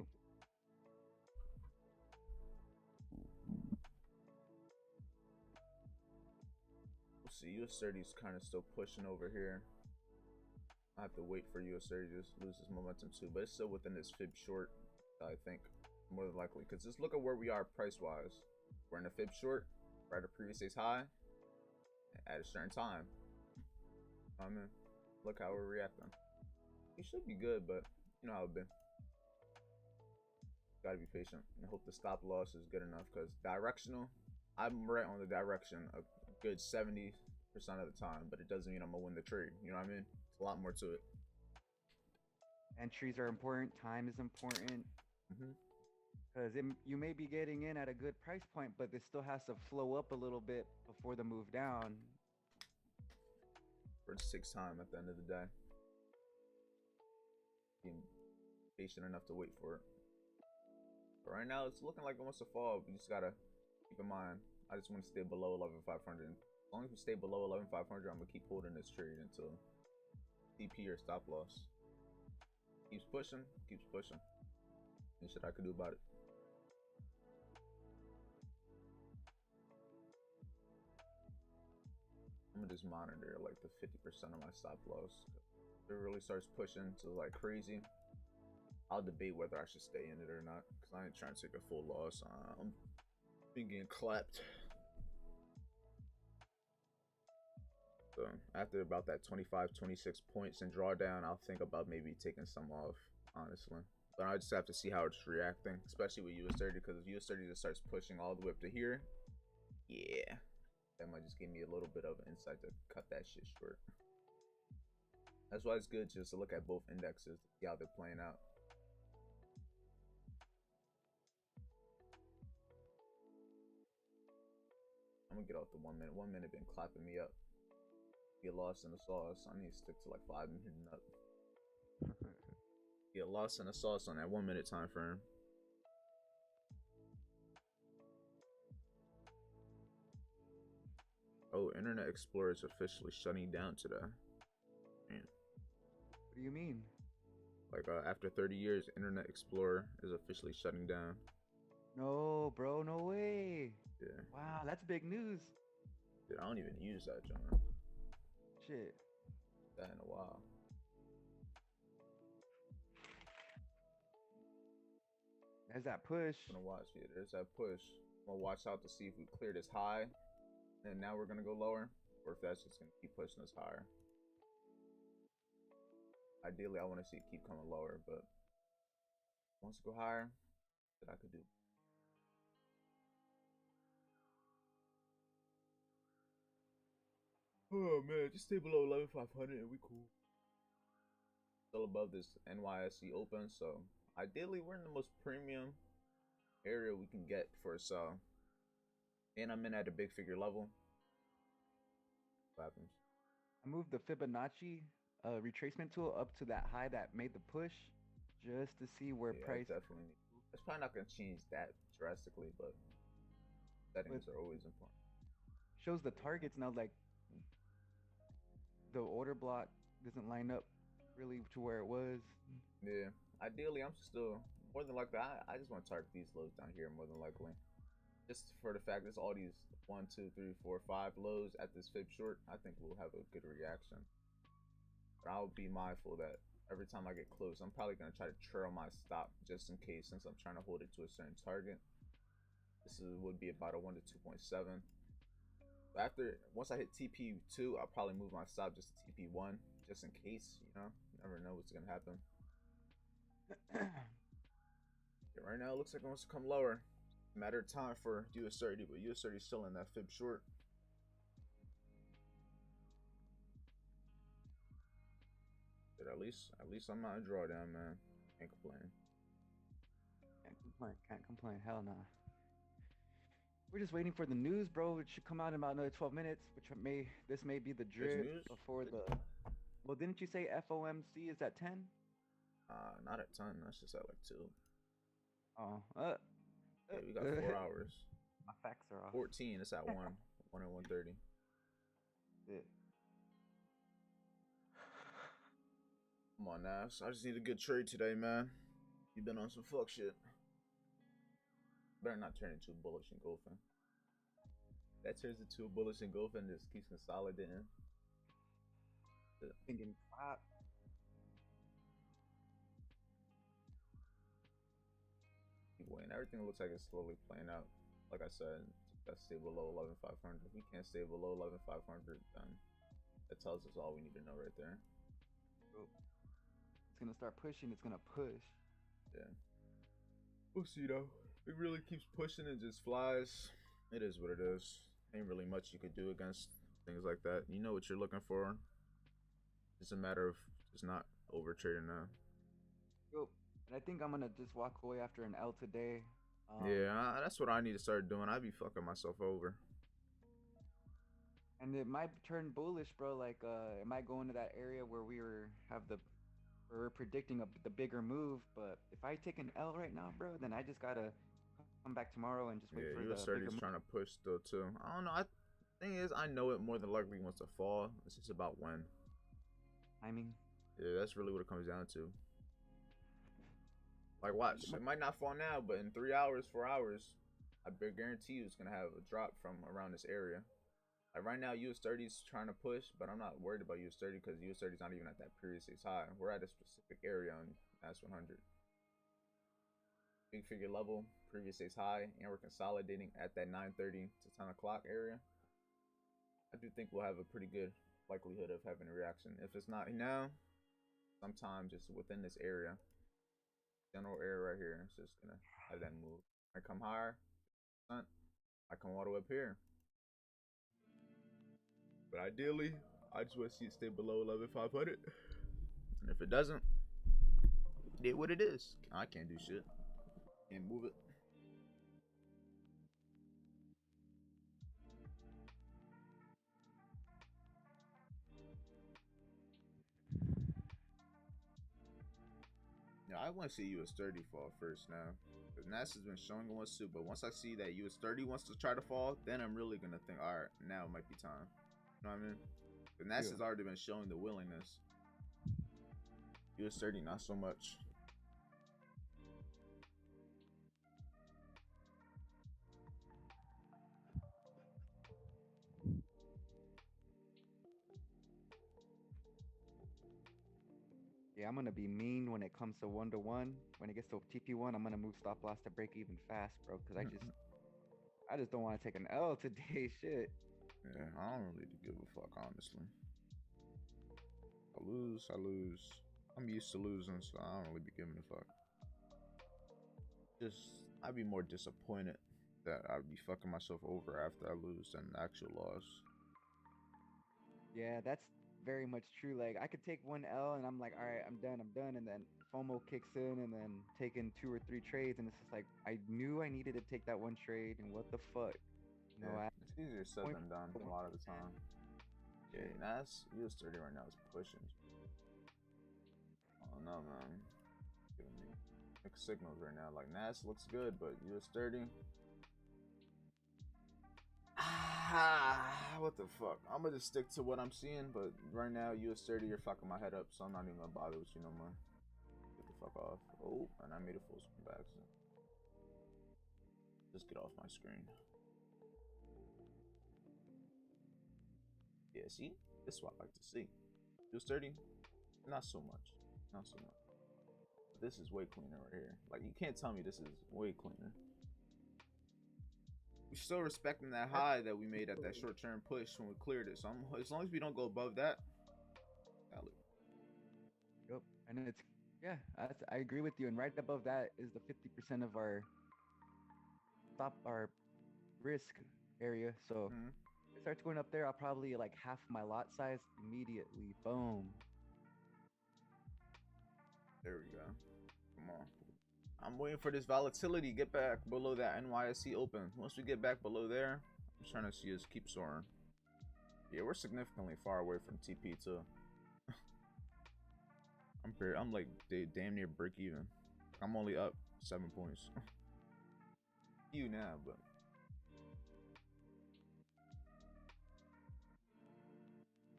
S2: We'll see. US 30 is kind of still pushing over here. I have to wait for US 30 to just lose its momentum too, but it's still within this fib short, I think, more than likely. Because just look at where we are price-wise. We're in a fib short, right at previous day's high, at a certain time. I mean, look how we're reacting. We should be good, but you know how it's been. Gotta be patient and hope the stop loss is good enough, because directional, I'm right on the direction a good 70% of the time, but it doesn't mean I'm gonna win the trade. You know what I mean? It's a lot more to it.
S1: Entries are important. Time is important. Because you may be getting in at a good price point, but it still has to flow up a little bit before the move down.
S2: for the sixth time at the end of the day. Being patient enough to wait for it. But right now, it's looking like it wants to fall. But you just gotta keep in mind, I just want to stay below 11,500. As long as we stay below 11,500, I'm gonna keep holding this trade until TP or stop loss. Keeps pushing, keeps pushing. Any shit I could do about it. I'm gonna just monitor like the 50% of my stop loss. If it really starts pushing to like crazy, I'll debate whether I should stay in it or not, because I ain't trying to take a full loss. I'm being getting clapped. So after about that 25, 26 points in drawdown, I'll think about maybe taking some off, honestly. But I just have to see how it's reacting, especially with US30, because if US30 just starts pushing all the way up to here, yeah, that might just give me a little bit of insight to cut that shit short. That's why it's good just to look at both indexes to see how they're playing out. I'm gonna get off the 1 minute. 1 minute been clapping me up. Get lost in the sauce. I need to stick to like 5 minutes and up. Get lost in the sauce on that 1 minute time frame. Oh, Internet Explorer is officially shutting down today. Man.
S1: What do you mean?
S2: Like after 30 years, Internet Explorer is officially shutting down.
S1: No, bro, no way.
S2: Yeah.
S1: Wow, that's big news.
S2: Dude, I don't even use that, John.
S1: Shit.
S2: That in a while.
S1: There's that push.
S2: I'm gonna watch it. There's that push. I'm gonna watch out to see if we clear this high, and now we're gonna go lower, or if that's just gonna keep pushing us higher. Ideally, I want to see it keep coming lower, but once it go higher, that I could do. Oh man, just stay below 11,500 and we cool. Still above this NYSE open, so ideally we're in the most premium area we can get for a sell. And I'm in at a big figure level. What happens?
S1: I moved the Fibonacci retracement tool up to that high that made the push, just to see where price.
S2: Definitely. It's probably not gonna change that drastically, but settings are always important.
S1: Shows the targets now, like the order block doesn't line up really to where it was.
S2: Yeah. Ideally, I'm still more than likely. I just want to target these lows down here more than likely. Just for the fact that all these 1, 2, 3, 4, 5 lows at this fib short, I think we'll have a good reaction. But I'll be mindful that every time I get close, I'm probably gonna try to trail my stop just in case, since I'm trying to hold it to a certain target. This would be about a 1 to 2.7. But once I hit TP2, I'll probably move my stop just to TP1, just in case. You know, you never know what's gonna happen. Yeah, right now it looks like it wants to come lower. Matter of time for US30, but US30 is still in that fib short. But at least I'm not a drawdown, man. Can't complain.
S1: Can't complain. Hell nah. We're just waiting for the news, bro. It should come out in about another 12 minutes, which this may be the drip before the. Well, didn't you say FOMC is at 10?
S2: Not at 10. That's just at like 2.
S1: Oh.
S2: Yeah, we got 4 hours.
S1: My facts are off.
S2: 14. It's at 1 and 1:30.
S1: Yeah.
S2: Come on, Nas. I just need a good trade today, man. You've been on some fuck shit. Better not turn into bullish engulfing. That turns into a bullish engulfing and just keeps consolidating.
S1: Thinking pop.
S2: And everything looks like it's slowly playing out. Like I said, let's stay below 11,500. If we can't stay below 11,500, then that tells us all we need to know right there.
S1: It's gonna start pushing. It's gonna push.
S2: Yeah. We'll see though. It really keeps pushing and just flies. It is what it is. Ain't really much you could do against things like that. You know what you're looking for. It's a matter of just not over trading now.
S1: Yo, and I think I'm gonna just walk away after an L today.
S2: Yeah, that's what I need to start doing. I be fucking myself over.
S1: And it might turn bullish, bro. Like, it might go into that area where where we're predicting the bigger move. But if I take an L right now, bro, then I just gotta come back tomorrow and just wait
S2: Yeah,
S1: for the bigger
S2: US30's
S1: move.
S2: trying to push though too. I don't know. Thing is, I know it more than likely wants to fall. It's just about when.
S1: Timing.
S2: Yeah, that's really what it comes down to. Like, watch. It might not fall now, but in 3 hours, 4 hours, I guarantee you it's gonna have a drop from around this area. Like right now, US30 is trying to push, but I'm not worried about US30 because US30 is not even at that period 6 high. We're at a specific area on S100. Big figure level, previous 6 high, and we're consolidating at that 9:30 to 10 o'clock area. I do think we'll have a pretty good likelihood of having a reaction. If it's not now, sometime just within this area, general area right here, it's just gonna let that move. I come higher, I come all the way up here. But ideally, I just want to see it stay below 11,500. And if it doesn't, it what it is. I can't do shit. Can't move it. Yeah, I want to see US30 fall first now. Because NASA's been showing it wants to, but once I see that US30 wants to try to fall, then I'm really going to think, alright, now it might be time. You know what I mean? Because NASA's already been showing the willingness. US30, not so much.
S1: Yeah, I'm gonna be mean when it comes to 1-to-1. When it gets to TP1, I'm gonna move stop loss to break even fast, bro. Because I just don't want to take an L today. Shit.
S2: Yeah, I don't really give a fuck, honestly. I lose, I lose. I'm used to losing, so I don't really be giving a fuck. Just, I'd be more disappointed that I'd be fucking myself over after I lose than the actual loss.
S1: Yeah, that's very much true. Like, I could take one L and I'm like, all right, I'm done. And then FOMO kicks in and then taking 2 or 3 trades. And it's just like, I knew I needed to take that one trade. And what the fuck?
S2: Yeah, it's easier said than done a lot of the time. Yeah, NAS US30 right now is pushing. I don't know, man. Giving me mixed signals right now. Like, NAS looks good, but US30. What the fuck? I'm gonna just stick to what I'm seeing, but right now, US30, you're fucking my head up, so I'm not even gonna bother with you no more. Get the fuck off. Oh, and I made a full screen by accident. Just get off my screen. Yeah, see? This is what I like to see. US30, not so much. Not so much. But this is way cleaner right here. Like, you can't tell me this is way cleaner. We're still respecting that high that we made at that short-term push when we cleared it. So as long as we don't go above that, valid.
S1: Yep. And it's, yeah, I agree with you. And right above that is the 50% of our risk area. So it starts going up there, I'll probably like half my lot size immediately. Boom.
S2: There we go. Come on. I'm waiting for this volatility. Get back below that NYSE open. Once we get back below there, I'm trying to see us keep soaring. Yeah, we're significantly far away from TP too. I'm like damn near break even. I'm only up 7 points. You now, but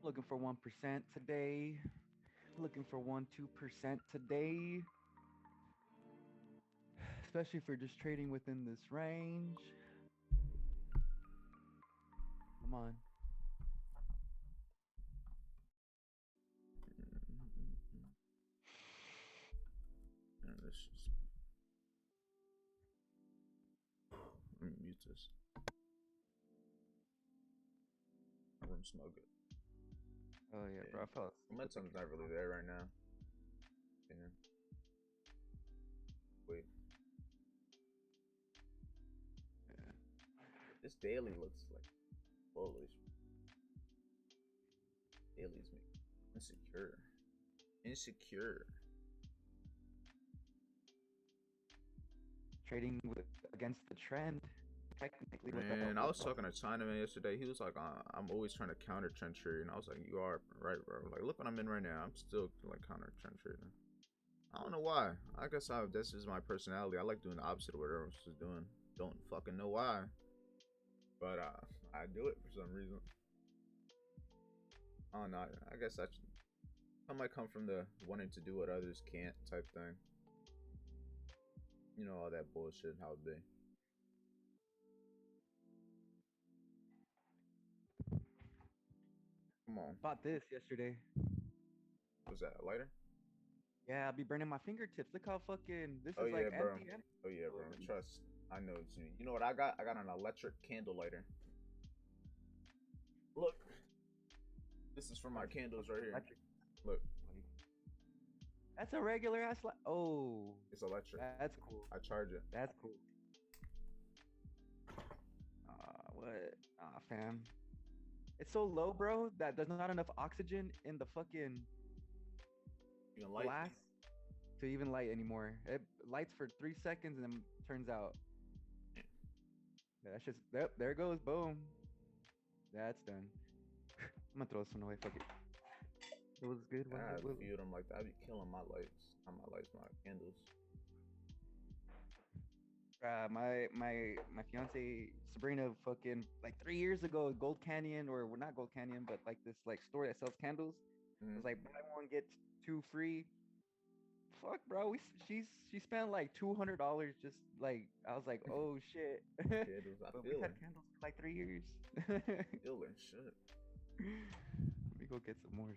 S1: Looking for 1% today. Looking for 1-2% today. Especially for just trading within this range. Come on.
S2: Let me mute this. My room smell good.
S1: Oh yeah, bro. I felt
S2: momentum's not really there right now. Wait.
S1: yeah.
S2: This daily looks like bullish. Daily's me insecure. Insecure.
S1: Trading against the trend. technically with the
S2: Man, I
S1: with
S2: was talking to Chinaman yesterday. He was like, I'm always trying to counter trend trade. And I was like, you are right, bro. Like, look what I'm in right now. I'm still like counter trend trading. I don't know why. I guess this is my personality. I like doing the opposite of what everyone else is doing. Don't fucking know why. But I do it for some reason. I don't know. I guess I might come from the wanting to do what others can't type thing. You know, all that bullshit, how it be. Come on.
S1: bought this yesterday.
S2: What's that, a lighter?
S1: Yeah, I'll be burning my fingertips. Look how fucking this
S2: Oh
S1: is like
S2: yeah, bro.
S1: empty.
S2: Oh yeah, bro. Trust. I know what you mean. You know what I got? I got an electric candle lighter. Look. This is for my candles right here.
S1: Electric.
S2: Look.
S1: That's a regular ass light. Oh,
S2: It's electric.
S1: that's cool.
S2: I charge it.
S1: That's cool. What? Fam. It's so low, bro, that there's not enough oxygen in the fucking
S2: You can light.
S1: glass to even light anymore. It lights for 3 seconds and then turns out. Yeah, that's just, yep, there it goes. Boom. That's done. I'm gonna throw this one away. Fuck it. It was good.
S2: I have a few of them like that. I be killing my lights. Not my lights, my candles.
S1: My fiance Sabrina fucking like 3 years ago, Gold Canyon, or well, not Gold Canyon, but like this like store that sells candles. It was like buy one get two free. Fuck, bro. She spent like $200 just like I was like, oh shit.
S2: Candles, I
S1: But we
S2: feel
S1: had
S2: it.
S1: candles for like 3 years.
S2: Feel it, shit.
S1: Let me go get some more.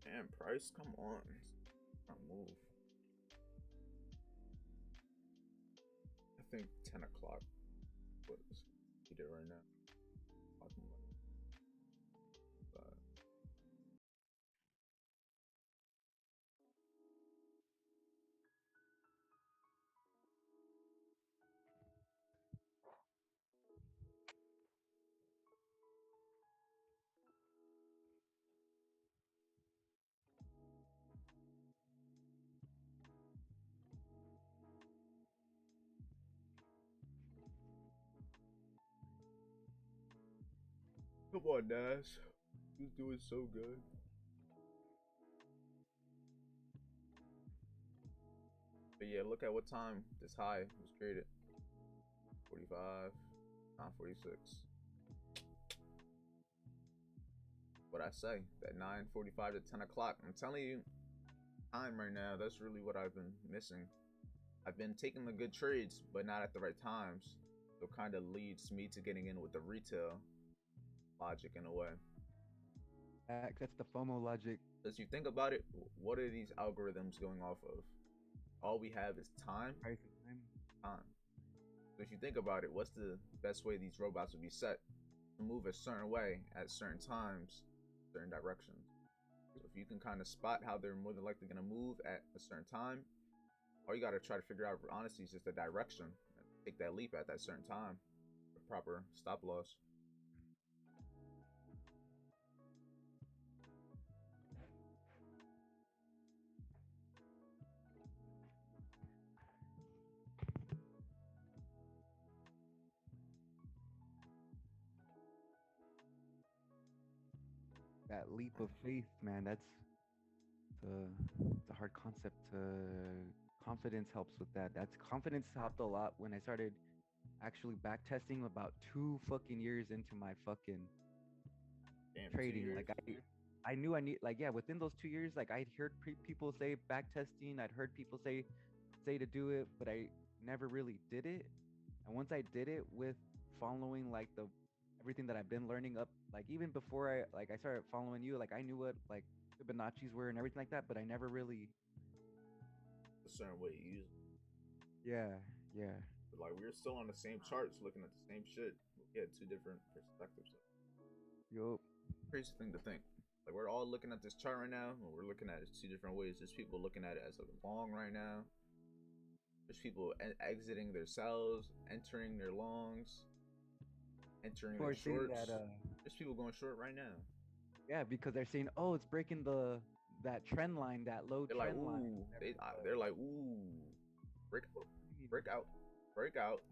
S2: Damn, price, come on. I move. I think 10 o'clock. What is it right now? Come on, Nash. He's doing so good. But yeah, look at what time this high was created. 45, not 46. What I say, that 9:45 to 10 o'clock. I'm telling you, time right now, that's really what I've been missing. I've been taking the good trades, but not at the right times. So it kind of leads me to getting in with the retail logic in a way.
S1: That's the FOMO logic.
S2: As you think about it, what are these algorithms going off of? All we have is time. Time. So if you think about it, what's the best way these robots would be set to move a certain way at certain times, certain directions? So if you can kind of spot how they're more than likely going to move at a certain time, all you got to try to figure out, honestly, is just the direction. Take that leap at that certain time. The proper stop loss.
S1: That leap of faith, man, that's the hard concept. Confidence helps with that. That's confidence helped a lot when I started actually back testing about 2 fucking years into my fucking trading. Like I knew I need, like, yeah, within those 2 years, like I'd heard people say back testing. I'd heard people say to do it, but I never really did it. And once I did it with following like the everything that I've been learning up, like even before I started following you, like I knew what like Fibonacci's were and everything like that, but I never really
S2: a certain way you use it.
S1: Yeah.
S2: But like we're still on the same charts looking at the same shit. We had two different perspectives.
S1: Yup.
S2: Crazy thing to think. Like we're all looking at this chart right now, and we're looking at it two different ways. There's people looking at it as a long right now. There's people exiting their sells, entering their longs, entering their shorts. There's people going short right now.
S1: Yeah, because they're saying, oh, it's breaking the that trend line, that low
S2: They're like,
S1: trend line.
S2: ooh, they're like, ooh, break out, break out, break out,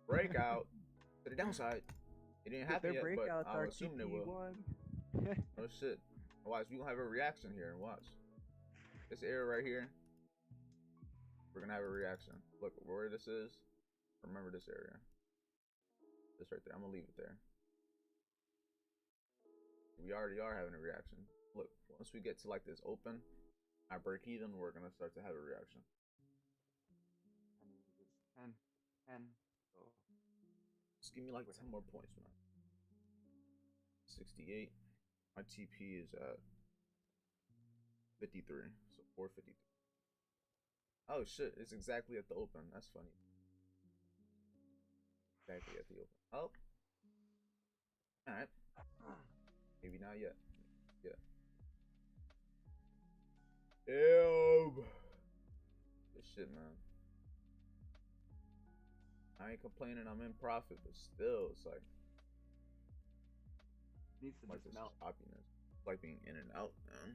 S2: break out to the downside. It didn't happen
S1: Their
S2: yet, but
S1: breakouts
S2: I'm
S1: are
S2: assuming it will.
S1: TP1.
S2: Oh shit. Watch, we gonna have a reaction here and watch. This area right here, we're gonna have a reaction. Look where this is. Remember this area. This right there. I'm gonna leave it there. We already are having a reaction. Look, once we get to like this open, I break even, we're gonna start to have a reaction.
S1: I mean, it's 10, 10. So
S2: Just give me like 10 more points, man. 68. My TP is at 53, so 453. Oh shit, it's exactly at the open. That's funny. Exactly at the open. Oh. Alright. Maybe not yet. Yeah. Ew. This shit, man. I ain't complaining, I'm in profit, but still, it's like
S1: needs to
S2: like
S1: just
S2: this
S1: melt.
S2: choppiness. It's like being in and out, man.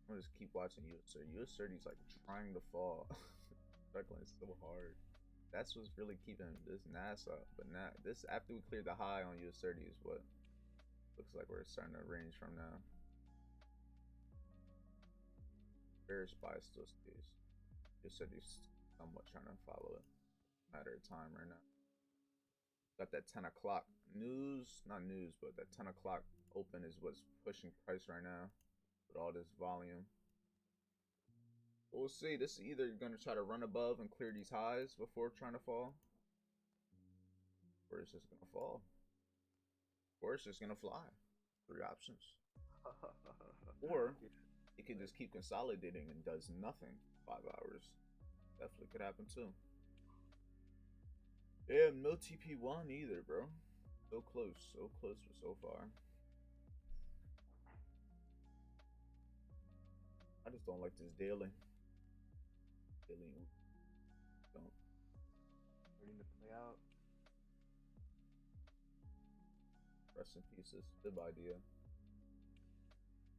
S2: I'm gonna just keep watching US30. US30's like trying to fall. Struggling so hard. That's what's really keeping this NAS up. But now this after we cleared the high on US30 is what looks like we're starting to range from now. Bearish buy still stays. US30's somewhat trying to follow it. Matter of time right now. Got that 10 o'clock news, not news, but that 10 o'clock open is what's pushing price right now with all this volume. We'll see. This is either going to try to run above and clear these highs before trying to fall, or it's just going to fall, or it's just going to fly. 3 options. Or it could just keep consolidating and does nothing 5 hours. Definitely could happen too. Yeah, no TP1 either, bro. So close for so far. I just don't like this daily. Don't.
S1: Starting to play out.
S2: Rest in pieces. Good idea.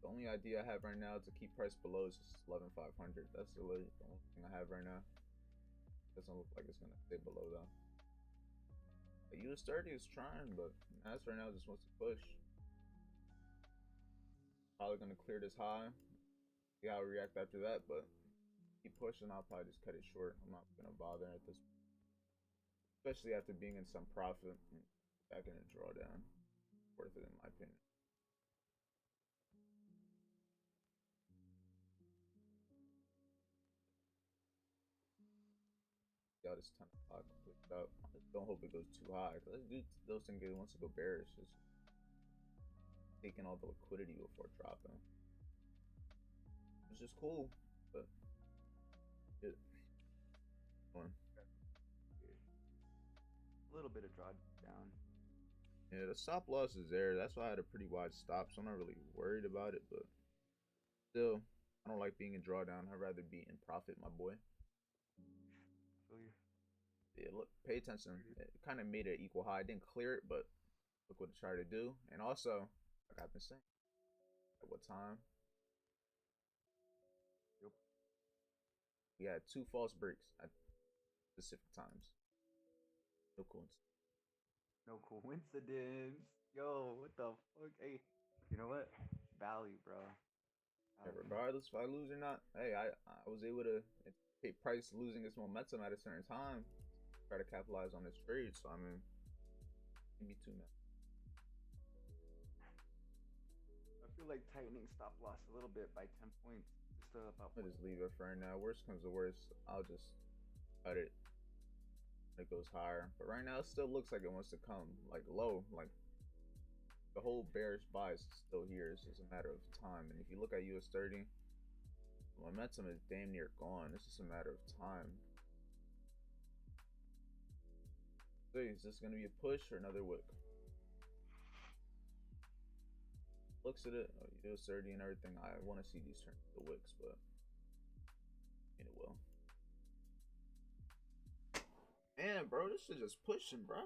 S2: The only idea I have right now to keep price below is just 11,500. That's the only thing I have right now. Doesn't look like it's gonna stay below though. The US30 is trying, but as right now just wants to push. Probably gonna clear this high. See how I react after that, but keep pushing, I'll probably just cut it short. I'm not gonna bother at this, especially after being in some profit. Back in a drawdown, worth it in my opinion. Got this 10 o'clock clicked up. I just don't hope it goes too high because those things wants to go bearish. It's taking all the liquidity before dropping, which is cool, but it.
S1: A little bit of drawdown.
S2: Yeah, the stop loss is there. That's why I had a pretty wide stop, so I'm not really worried about it. But still, I don't like being in drawdown. I'd rather be in profit, my boy. Yeah, look, pay attention. It kind of made it equal high. I didn't clear it, but look what it tried to do. And also, like I've been saying, at what time?
S1: Yep.
S2: We had 2 false breaks at specific times. No coincidence.
S1: No coincidence. Yo, what the fuck? Hey, you know what? Value, bro.
S2: Yeah, regardless if I lose or not, hey, I was able to anticipate price losing its momentum at a certain time. Try to capitalize on this trade. So I mean, give me 2 minutes.
S1: I feel like tightening stop loss a little bit by 10 points. Just about.
S2: I'll just leave it for right now. Worst comes to worst, I'll just cut it. It goes higher, but right now it still looks like it wants to come like low. Like the whole bearish buy is still here. It's just a matter of time. And if you look at US30, momentum is damn near gone. It's just a matter of time. So is this going to be a push or another wick? Looks at it, US30 and everything. I want to see these turn to wicks, but it will. Man, bro, this shit just pushing, bro.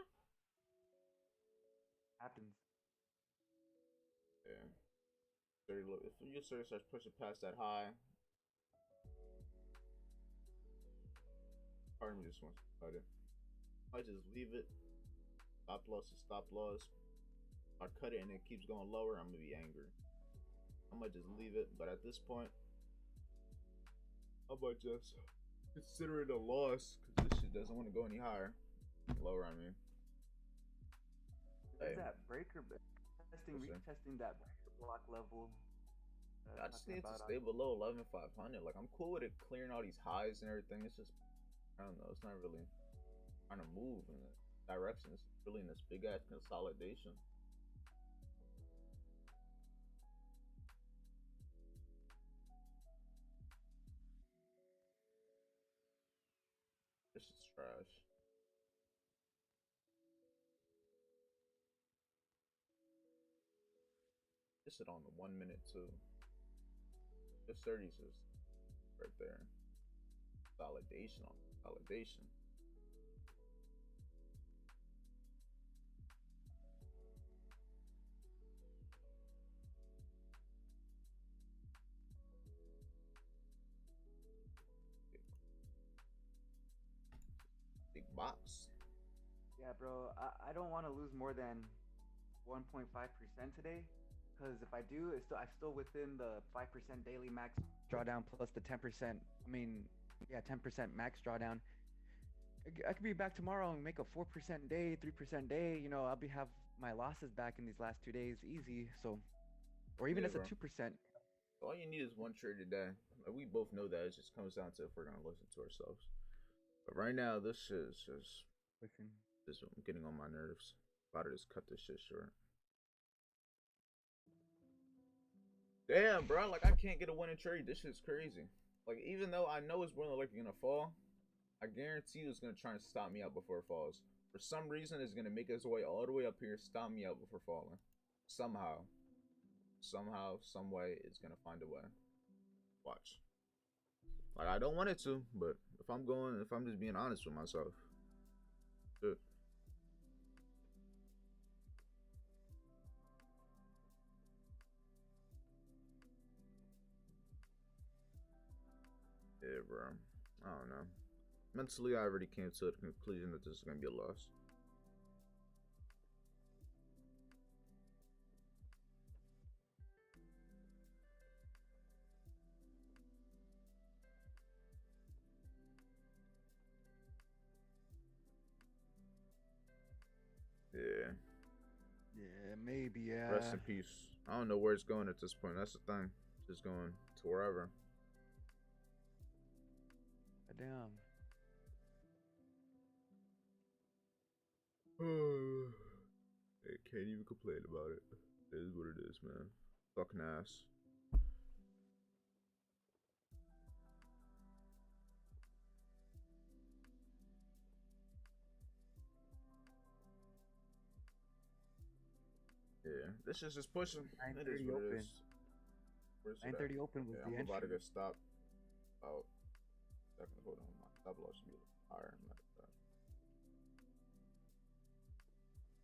S1: Happens.
S2: Yeah. If your search starts pushing past that high, part of me just wants to cut it. I just leave it. Stop loss is stop loss. If I cut it and it keeps going lower, I'm gonna be angry. I might just leave it, but at this point, I might just consider it a loss because this shit doesn't want to go any higher. Lower, I mean.
S1: Is
S2: Hey,
S1: that breaker testing,
S2: sure.
S1: retesting that breaker block level?
S2: I just
S1: Talking
S2: need to
S1: about
S2: stay below 11,500. Like, I'm cool with it clearing all these highs and everything. It's just, I don't know. It's not really trying to move in the direction. It's really in this big ass consolidation. This is trash. This is on the 1 minute too. This 30s is right there. Consolidation on consolidation. Big box.
S1: Yeah, bro. I don't want to lose more than 1.5% today, because if I do, I'm still within the 5% daily max drawdown plus the 10%. I mean, yeah, 10% max drawdown. I could be back tomorrow and make a 4% day, 3% day. You know, have my losses back in these last 2 days easy. So, or even
S2: Yeah,
S1: as a
S2: bro.
S1: 2%.
S2: All you need is one trade a day. Like, we both know that. It just comes down to if we're gonna listen to ourselves. But right now, this shit is
S1: Listen.
S2: just getting on my nerves. About to just cut this shit short. Damn, bro. Like, I can't get a winning trade. This shit's crazy. Like, even though I know it's more than likely gonna fall, I guarantee you it's gonna try and stop me out before it falls. For some reason, it's gonna make its way all the way up here, stop me out before falling. Somehow, some way, it's gonna find a way. Watch. Like, I don't want it to, but if I'm just being honest with myself, shit. Yeah, bro. I don't know. Mentally, I already came to the conclusion that this is gonna be a loss. Yeah.
S1: Yeah, maybe.
S2: Rest
S1: Yeah.
S2: in peace. I don't know where it's going at this point. That's the thing. Just going to wherever.
S1: Damn.
S2: I can't even complain about it. It is what it is, man. Fucking ass. Yeah, this is just pushing. It is
S1: 9:30
S2: what it
S1: open.
S2: is. Where's it at?
S1: 9:30 open was
S2: Yeah,
S1: the
S2: I'm about to
S1: entry.
S2: get stopped. Oh, second. Hold on. My stop loss should be higher.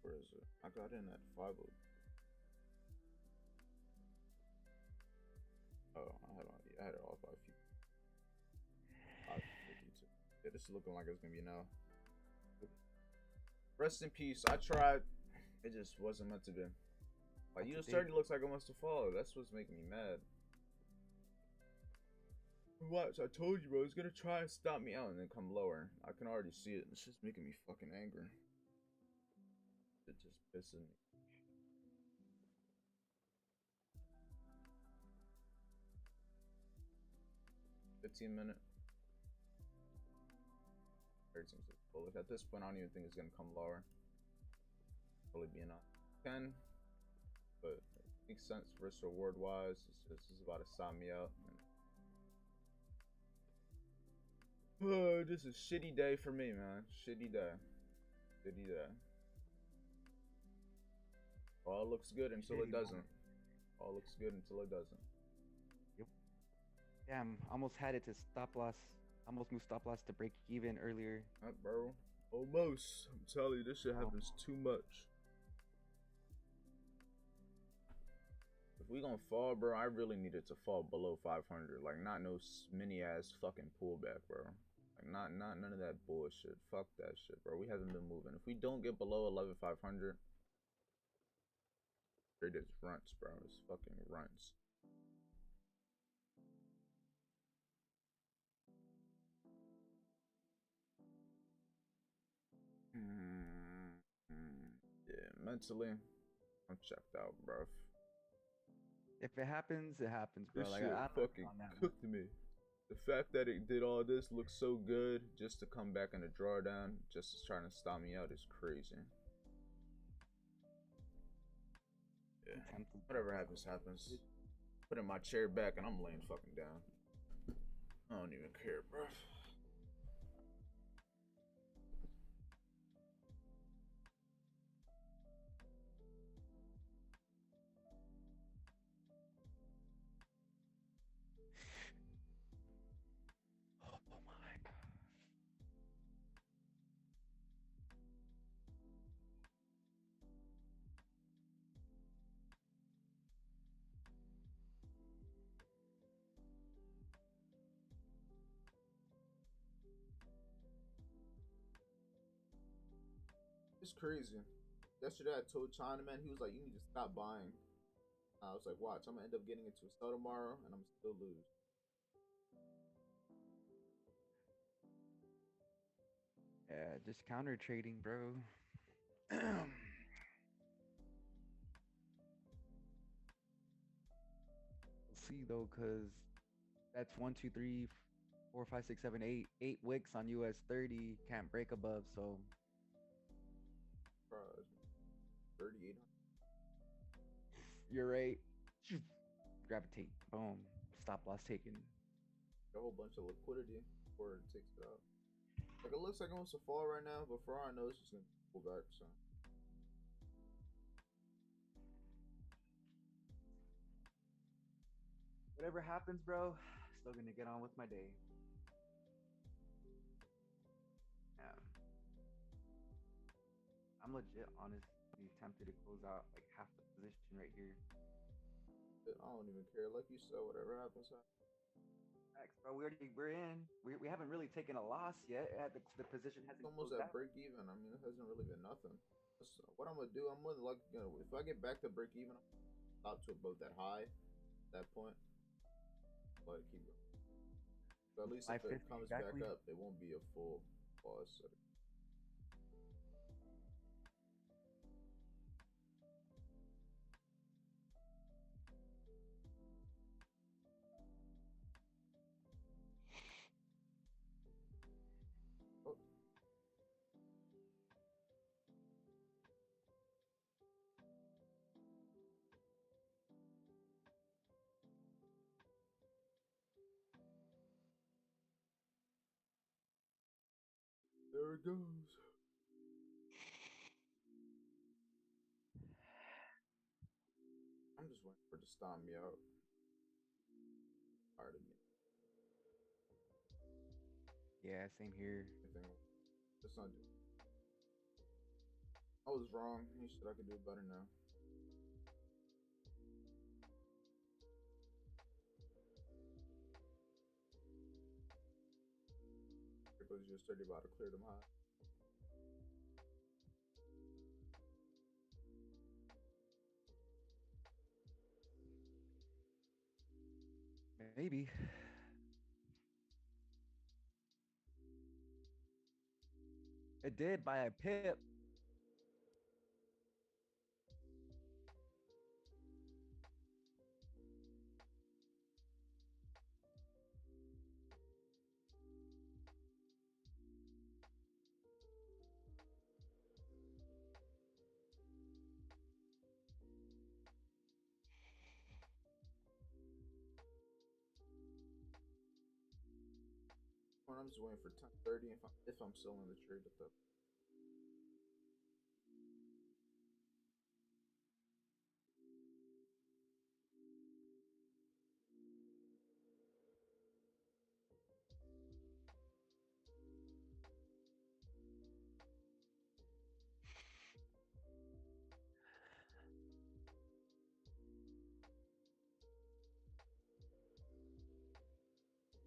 S2: Where is it? I got in at 50. Oh, I had it off by a few. 552. Yeah, this is looking like it's gonna be now. Rest in peace. I tried. It just wasn't meant to be. Like, US30 looks like it wants to fall. That's what's making me mad. Watch, I told you, bro. It's gonna try and stop me out and then come lower. I can already see it. It's just making me fucking angry. It just pisses me. $15. Everything's just bullish. At this point, I don't even think it's gonna come lower. Probably being on 10, but it makes sense risk reward wise. This is about to stop me out. Oh, this is a shitty day for me, man. Shitty day. Shitty day. All looks good until it doesn't. All looks good until it doesn't.
S1: Yep. Damn, almost had it to stop loss. Almost moved stop loss to break even earlier.
S2: Bro. Almost. I'm telling you, this shit happens too much. If we gonna fall, bro, I really need it to fall below 500. Like, not no mini ass fucking pullback, bro. Like, not none of that bullshit. Fuck that shit, bro. We haven't been moving. If we don't get below 11,500, it is runts, bro. It's fucking runts. Yeah, mentally, I'm checked out, bro.
S1: If it happens, it happens, bro.
S2: This
S1: Like
S2: shit
S1: I'm
S2: fucking
S1: on that, man.
S2: cooked me. The fact that it did all this looks so good just to come back in a drawdown, just trying to stop me out is crazy. Yeah. Whatever happens, happens. Putting my chair back and I'm laying fucking down. I don't even care, bro.
S1: Oh my god.
S2: It's crazy. Yesterday I told Chinaman, he was like, you need to stop buying. I was like, watch, I'm gonna end up getting into a sell tomorrow and I'm still lose.
S1: Yeah, just counter trading, bro. We'll see though, cause that's 1, 2, 3, 4, 5, 6, 7, 8, 8 wicks on US 30 can't break above. So
S2: 3,800.
S1: you're right. Gravitate. Boom. Stop loss taken.
S2: A whole bunch of liquidity before it takes it out. Like, it looks like it wants to fall right now, but for all I know, it's just gonna pull back. So
S1: Whatever happens, bro, still gonna get on with my day. Yeah. I'm legit honestly tempted to close out like half the position right here.
S2: I don't even care. Like you said, whatever happens, happens.
S1: Bro, we're in. We haven't really taken a loss yet. The position
S2: It's
S1: hasn't
S2: almost
S1: closed
S2: at
S1: out.
S2: break even. I mean, it hasn't really been nothing. So what I'm gonna do, I'm more than likely gonna, if I get back to break even, I'm stop to about that high at that point. But keep going. So at least if it
S1: 550
S2: comes
S1: exactly.
S2: back up, it won't be a full loss. So. Oh, there it goes. I'm just waiting for it to stop me out. Tired of me.
S1: Yeah, same here.
S2: Anything. It's not doing. I was wrong. Shit, I could do better now. It was just 30 about to clear them high.
S1: Maybe. It did by a pip.
S2: Well, I'm just waiting for 10:30 if I'm still in the trade at the.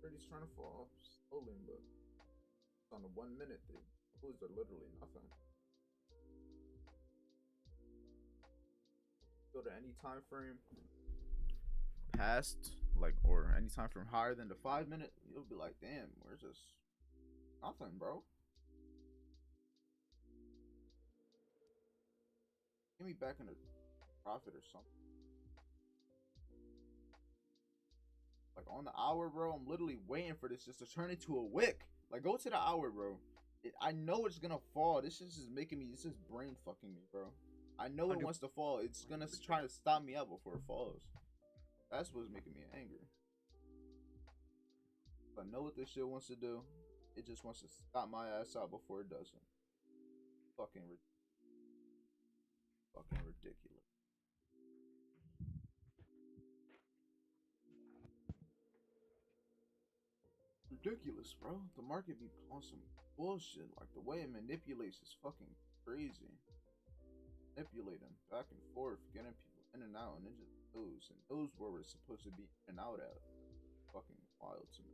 S2: Already trying to fall slowly, but it's on the 1 minute thing. Those are literally nothing. Go to any time frame past, like, or any time frame higher than the 5 minute, you'll be like, damn, where's this? Nothing, bro. Get me back in a profit or something. Like on the hour, bro, I'm literally waiting for this just to turn into a wick. Like, go to the hour, bro. I know it's gonna fall. This is just making me. This is brain fucking me, bro. I know it wants to fall. It's gonna try to stop me out before it falls. That's what's making me angry. I know what this shit wants to do. It just wants to stop my ass out before it doesn't. Fucking ridiculous. Ridiculous, bro. The market be on some bullshit. Like, the way it manipulates is fucking crazy. Manipulating back and forth, getting people in and out, and it just knows and knows where we're supposed to be in and out at. Fucking wild to me.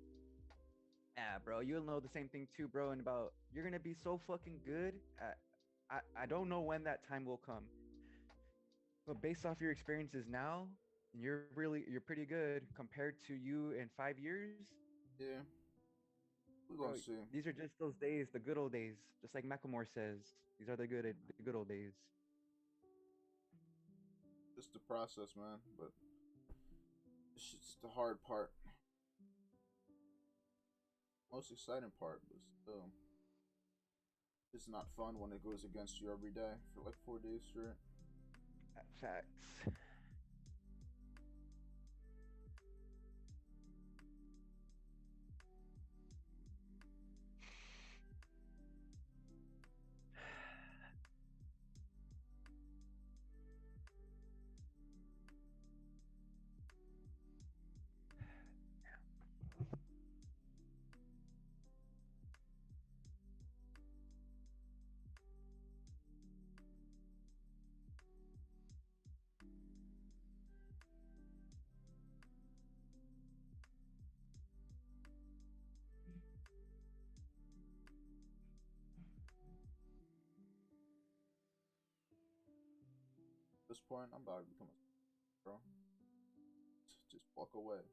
S1: Yeah, bro, you'll know the same thing too, bro. And about you're gonna be so fucking good. I don't know when that time will come, but based off your experiences now, you're pretty good compared to you in 5 years.
S2: Yeah, we're
S1: Bro,
S2: gonna see.
S1: these are just those days, the good old days. Just like Macklemore says, these are the good old days.
S2: Just the process, man. But it's just the hard part. Most exciting part, but still, it's not fun when it goes against you every day for like 4 days straight.
S1: Facts.
S2: At this point, I'm about to become a bro. Just walk away.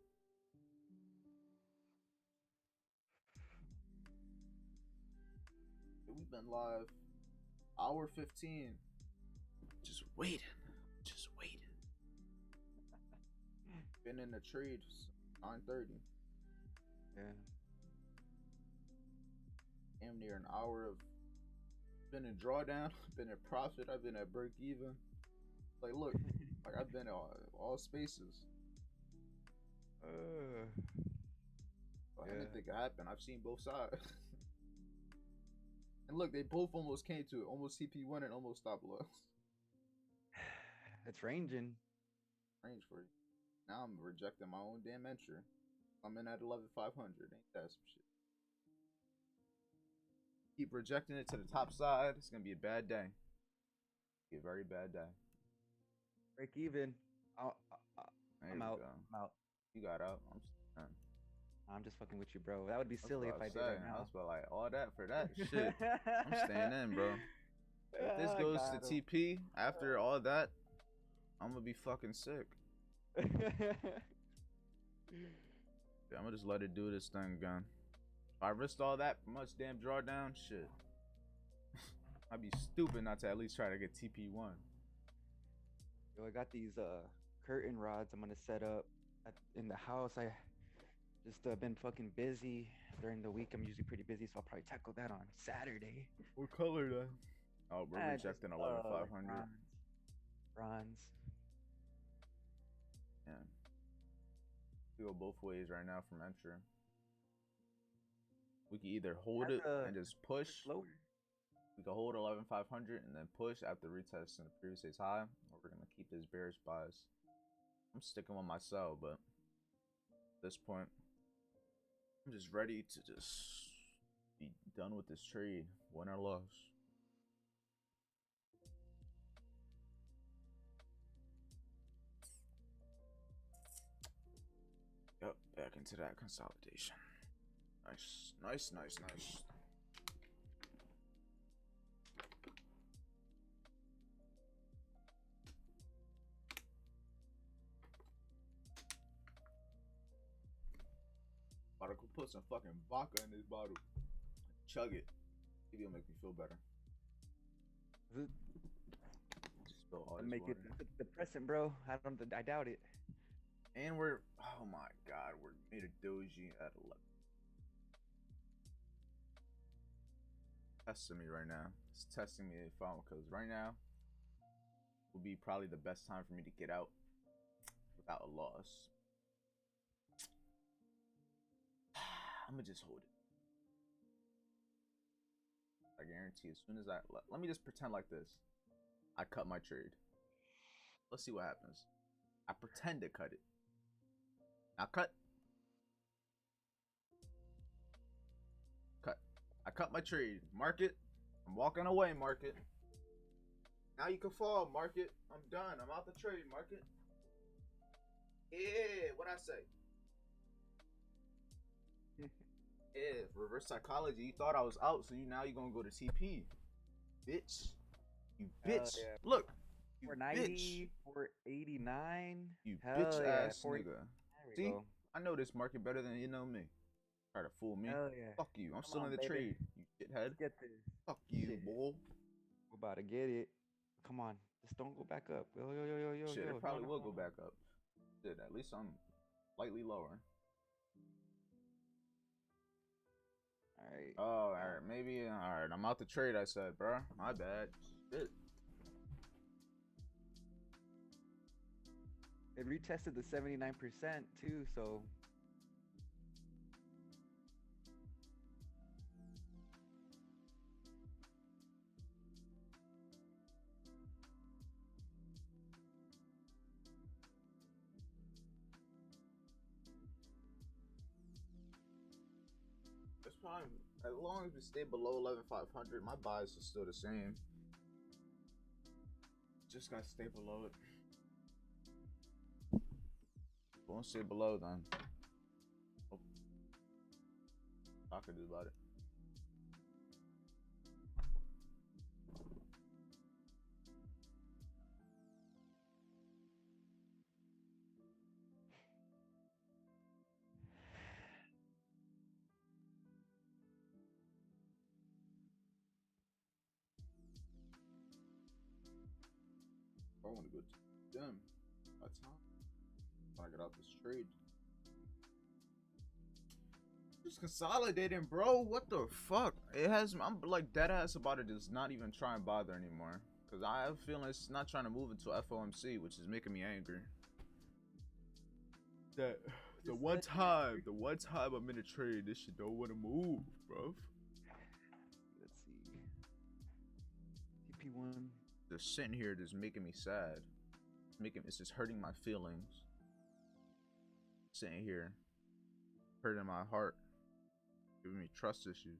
S2: We've been live hour 15. Just waiting. Just waiting. Been in the trade 9:30.
S1: Yeah.
S2: Damn near an hour of been in drawdown, been in profit, I've been at break even. Like, look, like I've been in all spaces. Anything could happen. I've seen both sides. And look, they both almost came to it. Almost CP1 and almost stop loss.
S1: It's ranging.
S2: Range for you. Now I'm rejecting my own damn entry. I'm in at 11,500. Ain't that some shit? Keep rejecting it to the top side. It's gonna be a bad day. Be a very bad day.
S1: Break even. I'm out. I'm out.
S2: You got out.
S1: I'm just fucking with you, bro. That would be silly if I did right now.
S2: I was about like, all that for that shit. I'm staying in, bro. If this goes to TP after all that, I'm gonna be fucking sick. Yeah, I'm gonna just let it do this thing again. If I risked all that much damn drawdown, shit. I'd be stupid not to at least try to get TP1.
S1: Yo, I got these curtain rods I'm gonna set up in the house. I just been fucking busy during the week. I'm usually pretty busy, so I'll probably tackle that on Saturday.
S2: What color then? Oh, we're rejecting 11,500.
S1: Bronze.
S2: Yeah. We go both ways right now from entry. We can either hold it and just push. We can hold 11,500 and then push after retesting the previous day's high, or we're gonna keep this bearish bias. I'm sticking with myself, but at this point, I'm just ready to just be done with this trade, win or loss. Yep, back into that consolidation. Nice, nice, nice, nice. About to go put some fucking vodka in this bottle. Chug it. Maybe it'll make me feel better. Just spill all this
S1: Make
S2: water.
S1: it depressant, bro. I doubt it.
S2: And we're, oh my god, we're made a doji at 11. Testing me right now. It's testing me if I'm, because right now will be probably the best time for me to get out without a loss. I'm gonna just hold it. I guarantee as soon as let me just pretend like this. I cut my trade. Let's see what happens. I pretend to cut it. Now cut. Cut. I cut my trade. Market. I'm walking away, market. Now you can fall, market. I'm done. I'm out the trade, market. Yeah, what I say? Yeah, reverse psychology. You thought I was out, so now you're gonna go to TP. Bitch. You bitch.
S1: Yeah.
S2: Look. You
S1: 490,
S2: bitch.
S1: 489.
S2: You
S1: Hell
S2: bitch
S1: yeah,
S2: ass nigga.
S1: There we
S2: See?
S1: go.
S2: I know this market better than you know me. Try to fool me.
S1: Hell yeah.
S2: Fuck you. I'm
S1: Come
S2: still
S1: on,
S2: in the
S1: baby.
S2: trade. You shithead.
S1: Get this.
S2: Fuck you,
S1: Shit.
S2: boy.
S1: We're about to get it. Come on. Just don't go back up. Yo.
S2: Shit, it probably will
S1: no.
S2: go back up. Shit, at least I'm slightly lower.
S1: Alright.
S2: Oh, alright. Maybe, alright. I'm out the trade, I said, bro. My bad. Shit.
S1: It retested the 79% too, so.
S2: It's fine. As long as we stay below 11,500, my bias is still the same. Just gotta stay below it. Won't stay below then. Oh. I could do about it. I want to go to them. That's how. When I get out this trade. Just consolidating, bro. What the fuck? It has. I'm like dead ass about it. Just not even try and bother anymore. Cause I have a feeling it's not trying to move into FOMC, which is making me angry. The one time I'm in a trade, this shit don't want to move, bro.
S1: Let's see. TP1.
S2: Just sitting here, just making me sad. It's just hurting my feelings. Sitting here, hurting my heart, giving me trust issues.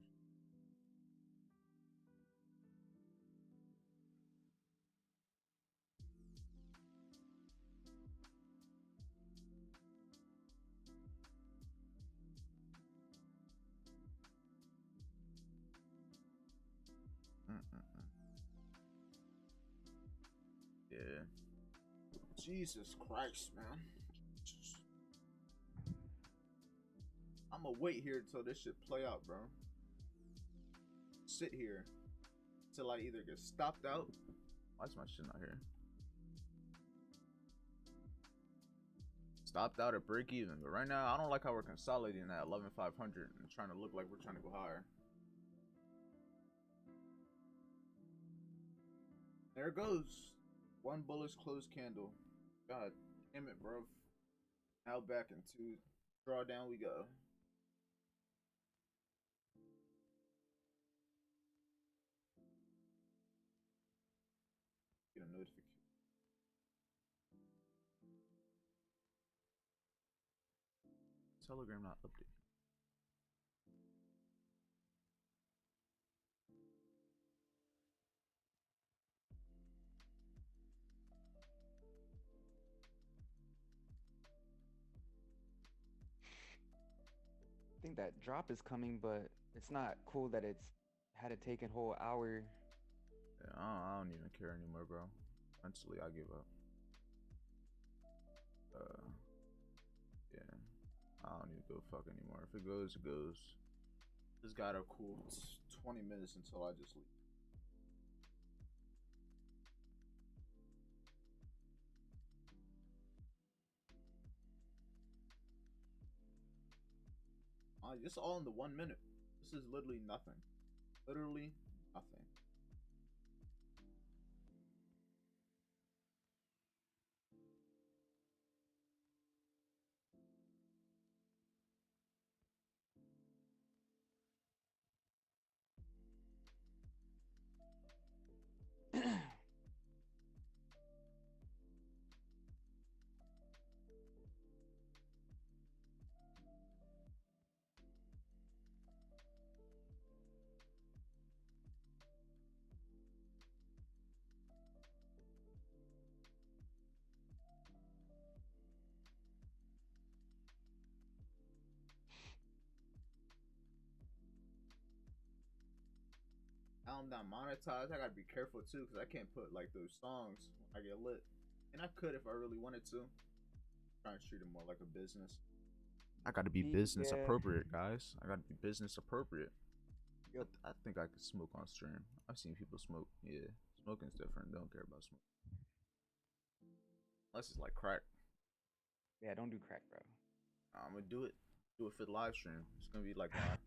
S2: Yeah. Jesus Christ, man. I'm gonna wait here until this shit play out, bro. Sit here till I either get stopped out. Why is my shit not here? Stopped out at break even, but right now I don't like how we're consolidating at 11,500 and trying to look like we're trying to go higher. There it goes. One bullish closed candle. God damn it, bro. Now back into drawdown we go. Get a notification. Telegram not updated.
S1: I think that drop is coming, but it's not cool that it's had to take a whole hour.
S2: Yeah, I don't even care anymore, bro. Mentally, I give up. Yeah, I don't even go fuck anymore. If it goes, it goes. Just got a cool 20 minutes until I just leave. Just all in the 1 minute. This is literally nothing. Literally nothing. Now I'm not monetized. I gotta be careful too, because I can't put like those songs when I get lit. And I could if I really wanted to. Trying to treat it more like a business. I gotta be business
S1: Yeah.
S2: appropriate, guys. I gotta be business appropriate.
S1: Yep.
S2: I think I could smoke on stream. I've seen people smoke. Yeah, smoking's different. Don't care about smoke. Unless it's like crack.
S1: Yeah, don't do crack, bro.
S2: I'm gonna do it. Do it for the live stream. It's gonna be like my.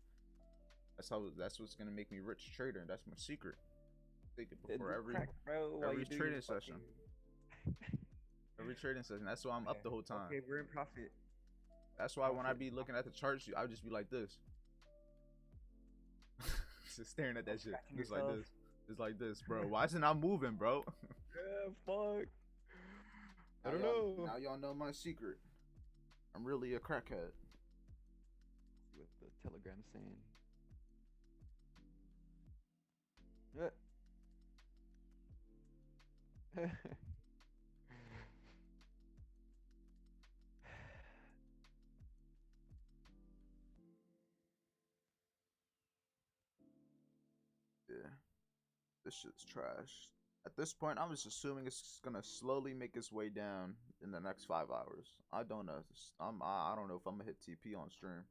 S2: That's what's gonna make me rich trader. That's my secret. Take it before
S1: Do crack, bro, while
S2: every
S1: you do
S2: trading
S1: your
S2: session.
S1: fucking...
S2: Every trading session. That's why I'm up the whole time.
S1: Okay, we're in profit.
S2: That's why when I be looking at the charts, I would just be like this. Just staring at that shit. Just like this. It's like this, bro. Why is it not moving, bro?
S1: Yeah, fuck. I don't know.
S2: Now y'all know my secret. I'm really a crackhead.
S1: See what the Telegram's saying.
S2: Yeah. This shit's trash. At this point, I'm just assuming it's gonna slowly make its way down in the next 5 hours. I don't know. I don't know if I'm gonna hit TP on stream.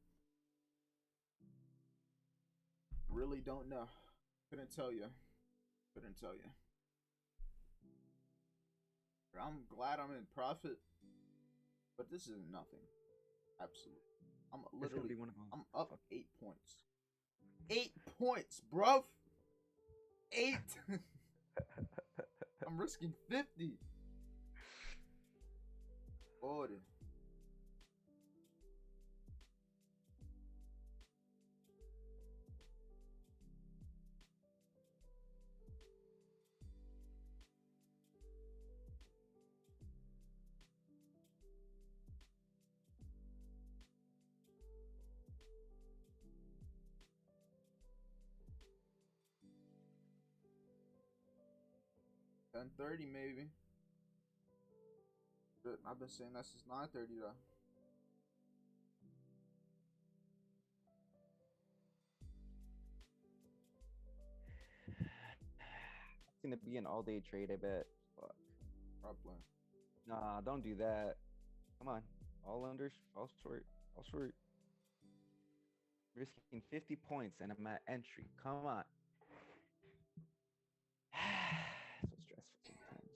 S2: Really don't know. Couldn't tell you. Couldn't tell you. I'm glad I'm in profit, but this is nothing. Absolutely. I'm literally. I'm up 8 points. 8 points, bruv. 8. I'm risking 50. 40. $10.30 maybe. But I've been saying that since 9:30 though.
S1: It's gonna be an all-day trade, I bet. Fuck.
S2: Probably.
S1: Nah, don't do that. Come on. All unders, all short, all short. Risking 50 points and I'm at entry. Come on. So stressful sometimes.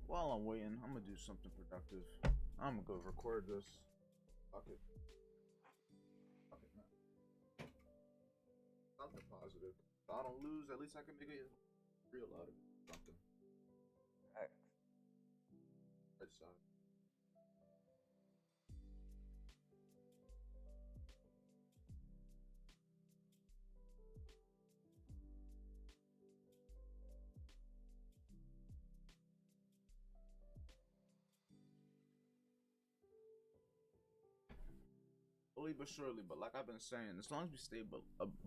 S2: While I'm waiting, I'm gonna do something productive. I'm gonna go record this. Fuck it. Fuck it, man. Something positive. If I don't lose, at least I can make it real out of it. Something. Right side. slowly but surely. But like I've been saying, as long as we stay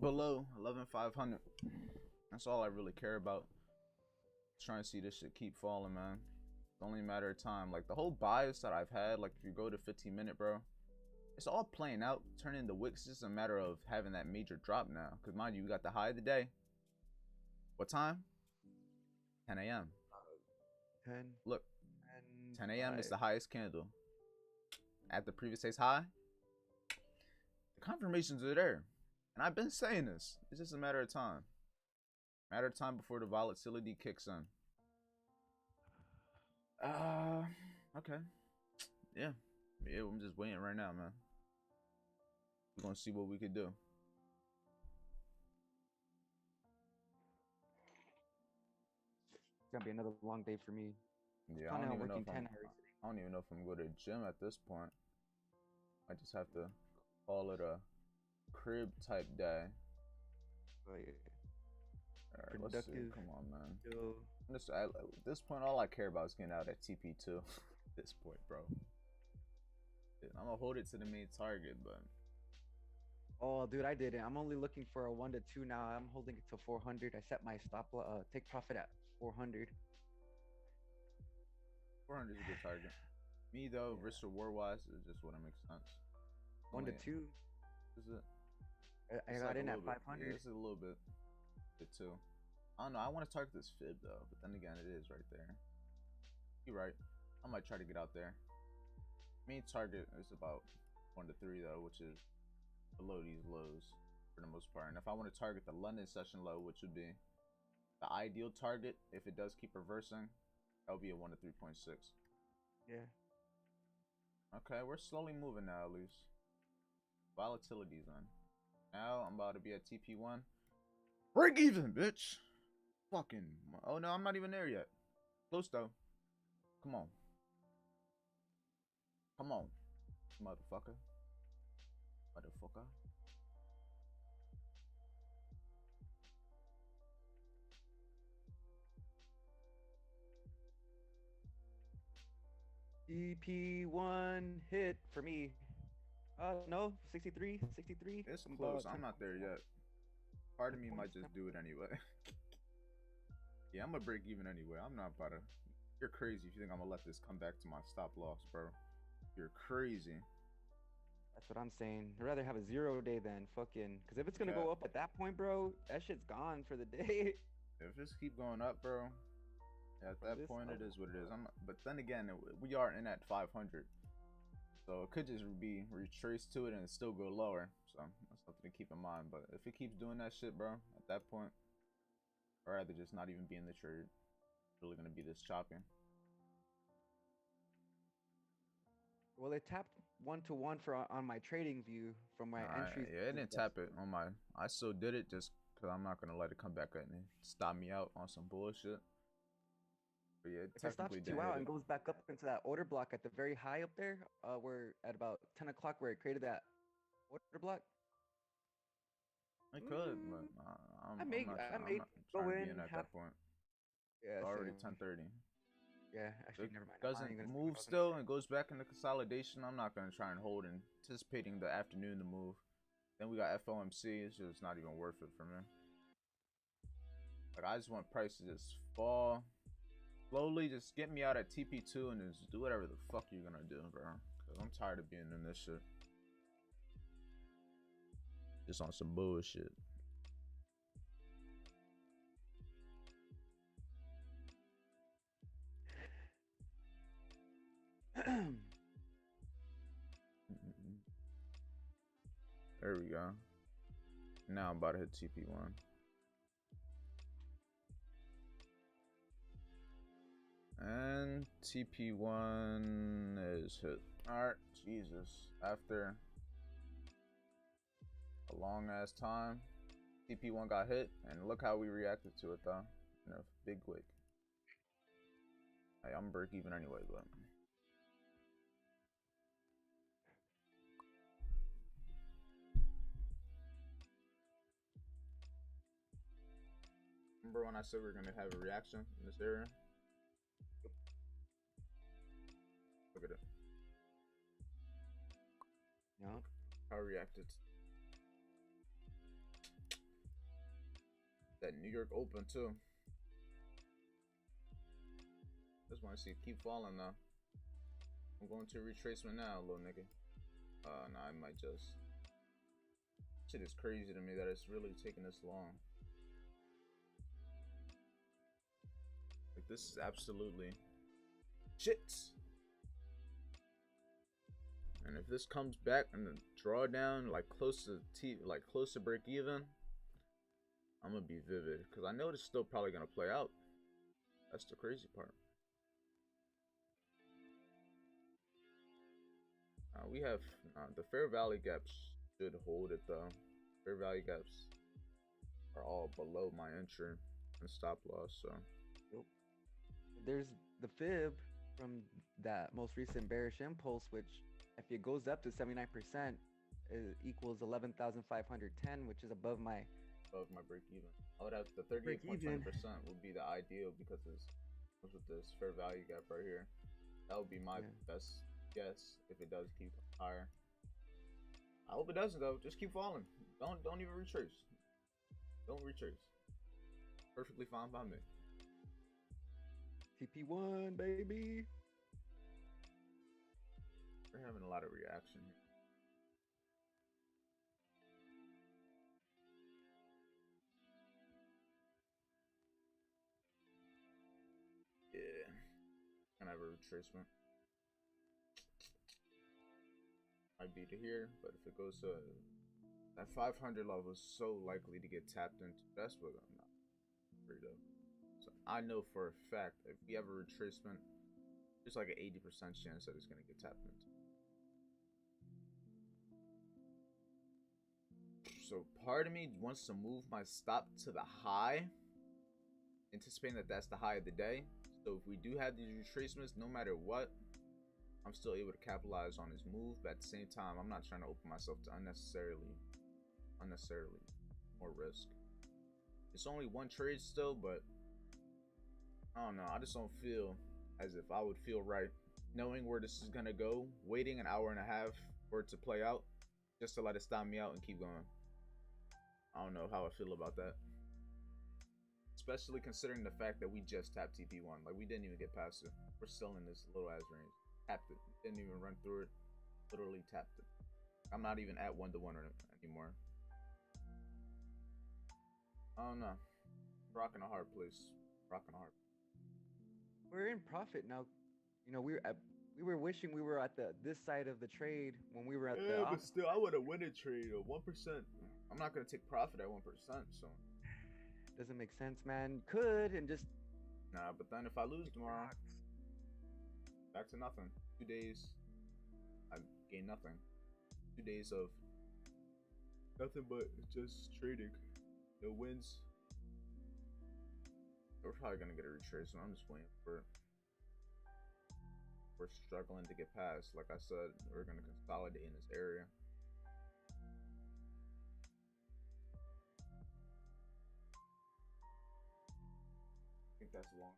S2: below 11,500, that's all I really care about. Trying to see this shit keep falling, man. It's only a matter of time. Like the whole bias that I've had, like if you go to 15-minute, bro, it's all playing out, turning into wicks. It's just a matter of having that major drop now. Because mind you, we got the high of the day. What time? 10 a.m.
S1: 10.
S2: Look, 10 a.m. is
S1: 5.
S2: the highest candle. At the previous day's high, the confirmations are there. And I've been saying this. It's just a matter of time. Matter of time before the volatility kicks in. Okay. Yeah. I'm just waiting right now, man. We're gonna see what we could do.
S1: It's gonna be another long day for me.
S2: Yeah, I don't even know if I don't even know if I'm going to the gym at this point. I just have to call it a crib type day.
S1: Oh, yeah.
S2: Alright, let's see. Come on, man.
S1: Yo.
S2: At this point, all I care about is getting out at TP2. At this point, bro. I'm gonna hold it to the main target, but.
S1: Oh, dude, I didn't. I'm only looking for a 1 to 2 now. I'm holding it to 400. I set my stop take profit at 400.
S2: 400 is a good target. Me though, yeah. Risk reward wise, is just what makes sense.
S1: 1 to 2.
S2: Is it?
S1: I got in at 500.
S2: Yeah, this is a little bit too. I don't know. I want to target this fib though, but then again, it is right there. You're right. I might try to get out there. Main target is about 1 to 3 though, which is below these lows for the most part. And if I want to target the London session low, which would be the ideal target, if it does keep reversing, that would be a 1 to 3.6.
S1: Yeah.
S2: Okay, we're slowly moving now at least. Volatility's on. Now I'm about to be at TP1. Break even, bitch. Fucking. Oh no, I'm not even there yet. Close though. Come on. Come on. Motherfucker. Motherfucker.
S1: EP1 hit for me. No, 63.
S2: It's close. I'm not there yet. Part of me might just do it anyway. Yeah, I'm gonna break even anyway. I'm not about to. You're crazy if you think I'm gonna let this come back to my stop loss, bro. You're crazy.
S1: That's what I'm saying. I'd rather have a 0 day than fucking. Because if it's gonna go up at that point, bro, that shit's gone for the day.
S2: If it's keep going up, bro, at that point it is what it is. But then again, we are in at 500, so it could just be retraced to it and still go lower. So that's something to keep in mind. But if it keeps doing that shit, bro, at that point, I'd rather just not even be in the trade. It's really gonna be this choppy.
S1: Well, it tapped 1 to 1 for on my trading view from my entries.
S2: Yeah, it didn't tap it on my. I still did it just because I'm not gonna let it come back and stop me out on some bullshit. But yeah,
S1: if it stops you out and goes back up into that order block at the very high up there, we're at about 10 o'clock where it created that order block.
S2: It could, but I may go in at that point. Yeah, it's already 10:30.
S1: Yeah, actually, never mind.
S2: Doesn't move still and goes back into consolidation. I'm not gonna try and hold, anticipating the afternoon to move. Then we got FOMC. It's just not even worth it for me. Like I just want price to just fall slowly. Just get me out at TP2 and just do whatever the fuck you're gonna do, bro. Cause I'm tired of being in this shit. Just on some bullshit. There we go. Now I'm about to hit TP1. And TP1 is hit. Alright, Jesus. After a long ass time, TP1 got hit, and look how we reacted to it though. In a big wick. Hey, I'm break even anyway, but remember when I said we were gonna have a reaction in this area? Look at it.
S1: Yeah.
S2: How I reacted to that New York Open too. Just want to see it keep falling though. I'm going to retracement now, little nigga. Nah, I might just. Shit is crazy to me that it's really taking this long. Like this is absolutely shit. And if this comes back and the drawdown like close to break even, I'm gonna be vivid because I know it's still probably gonna play out. That's the crazy part. We have the fair value gaps should hold it though. Fair value gaps are all below my entry and stop loss. So
S1: Yep. There's the fib from that most recent bearish impulse, which if it goes up to 79%, it equals 11,510, which is above my
S2: break even. I would have the
S1: break even.
S2: 38.20% would be the ideal because it's with this fair value gap right here. That would be my best guess if it does keep higher. I hope it doesn't though. Just keep falling. Don't even retrace. Don't retrace. Perfectly fine by me.
S1: TP1 baby.
S2: We're having a lot of reaction here. Yeah. Can I have a retracement? Might be to here, but if it goes to that 500 level is so likely to get tapped into. That's what I'm not afraid of. So I know for a fact if we have a retracement, there's like an 80% chance that it's gonna get tapped into. So part of me wants to move my stop to the high, anticipating that that's the high of the day. So if we do have these retracements, no matter what, I'm still able to capitalize on his move. But at the same time, I'm not trying to open myself to unnecessarily more risk. It's only one trade still, but I don't know. I just don't feel as if I would feel right knowing where this is gonna go, waiting an hour and a half for it to play out, just to let it stop me out and keep going. I don't know how I feel about that. Especially considering the fact that we just tapped TP1. Like, we didn't even get past it. We're still in this little ass range. Tapped it. Didn't even run through it. Literally tapped it. I'm not even at 1-to-1 anymore. I don't know. Rocking a hard place. Rocking a hard.
S1: We're in profit now. You know, we were wishing we were at this side of the trade when we were at the.
S2: But still, I would have win a trade of 1%. I'm not gonna take profit at 1%. So
S1: doesn't make sense, man. Could and just.
S2: Nah, but then if I lose tomorrow, back to nothing. 2 days, I gain nothing. 2 days of nothing but just trading. No wins. We're probably gonna get a retrace, so I'm just waiting for it. We're struggling to get past. Like I said, we're gonna consolidate in this area. I think that's long.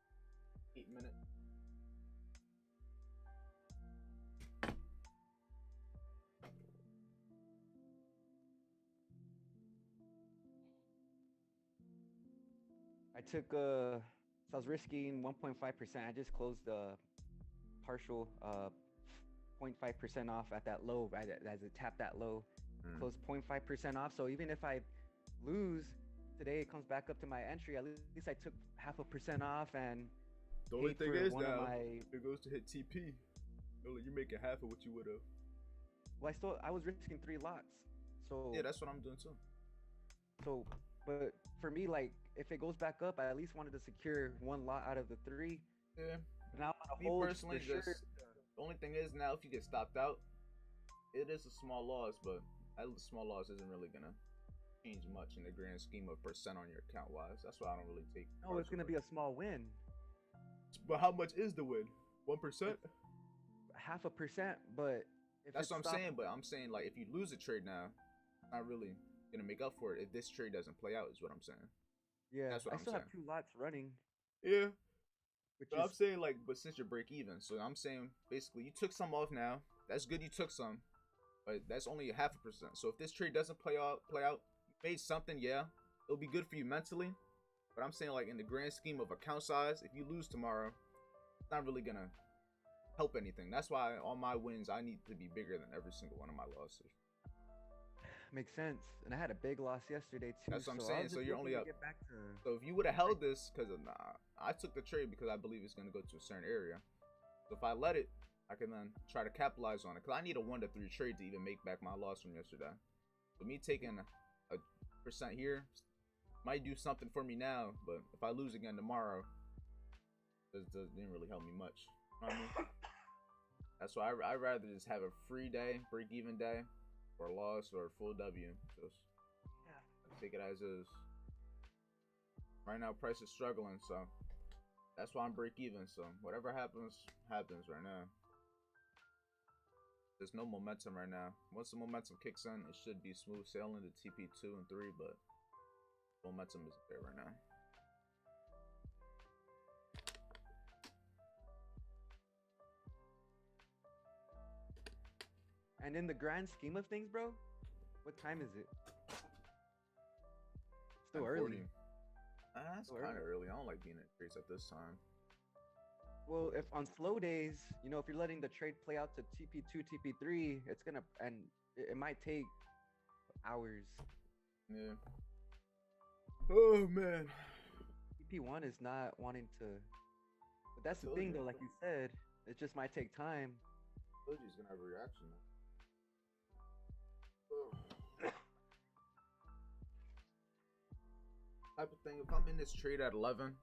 S2: 8 minutes.
S1: I took so I was risking 1.5%. I just closed the partial 0.5% off at that low as it tapped that low. Closed 0.5% off. So even if I lose today, it comes back up to my entry. At least I took 0.5% off. And
S2: the only thing is now it goes to hit TP. You're making half of what you would have.
S1: Well, I was risking 3 lots. So
S2: yeah, that's what I'm doing too.
S1: So, but for me, like, if it goes back up, I at least wanted to secure 1 lot out of the 3.
S2: Yeah.
S1: Now I'm gonna hold
S2: personally, the only thing is now if you get stopped out, it is a small loss, but that small loss isn't really gonna change much in the grand scheme of percent on your account wise. That's why I don't really take.
S1: No, it's gonna be a small win.
S2: But how much is the win? 1%?
S1: 0.5%, but if
S2: that's what I'm saying. But I'm saying, like, if you lose a trade now, not really gonna make up for it if this trade doesn't play out. Is what I'm saying.
S1: Yeah, that's what I still have 2 lots running.
S2: Yeah. I'm saying, like, but since you're break even, so I'm saying basically you took some off now. That's good. You took some. but that's only a 0.5%. So if this trade doesn't play out, you made something, yeah, it'll be good for you mentally. But I'm saying, like, in the grand scheme of account size, if you lose tomorrow, it's not really gonna help anything. That's why all my wins, I need to be bigger than every single one of my losses.
S1: Makes sense. And I had a big loss yesterday too,
S2: That's what I'm
S1: so I
S2: saying.
S1: was
S2: So
S1: just
S2: you're
S1: looking
S2: only
S1: to
S2: up.
S1: get back to.
S2: So if you would have held this, because I took the trade because I believe it's gonna go to a certain area. So if I let it, I can then try to capitalize on it. Because I need a 1 to 3 trade to even make back my loss from yesterday. So me taking a percent here might do something for me now, but if I lose again tomorrow, it didn't really help me much. You know what I mean? That's why I'd rather just have a free day, break even day, or a loss, or a full W. Just take it as is. Right now, price is struggling, so that's why I'm break even. So whatever happens, happens right now. There's no momentum right now. Once the momentum kicks in, it should be smooth sailing to TP2 and 3, but momentum isn't there right now.
S1: And in the grand scheme of things, bro, what time is it? Still early.
S2: That's kind of early. I don't like being at trades at this time.
S1: Well, if on slow days, you know, if you're letting the trade play out to TP2, TP3, it's gonna, and it might take hours.
S2: Yeah. Oh man.
S1: TP1 is not wanting to, but that's the thing though. Like you said, it just might take time.
S2: I told you he's gonna have a reaction. Type of thing. If I'm in this trade at 11,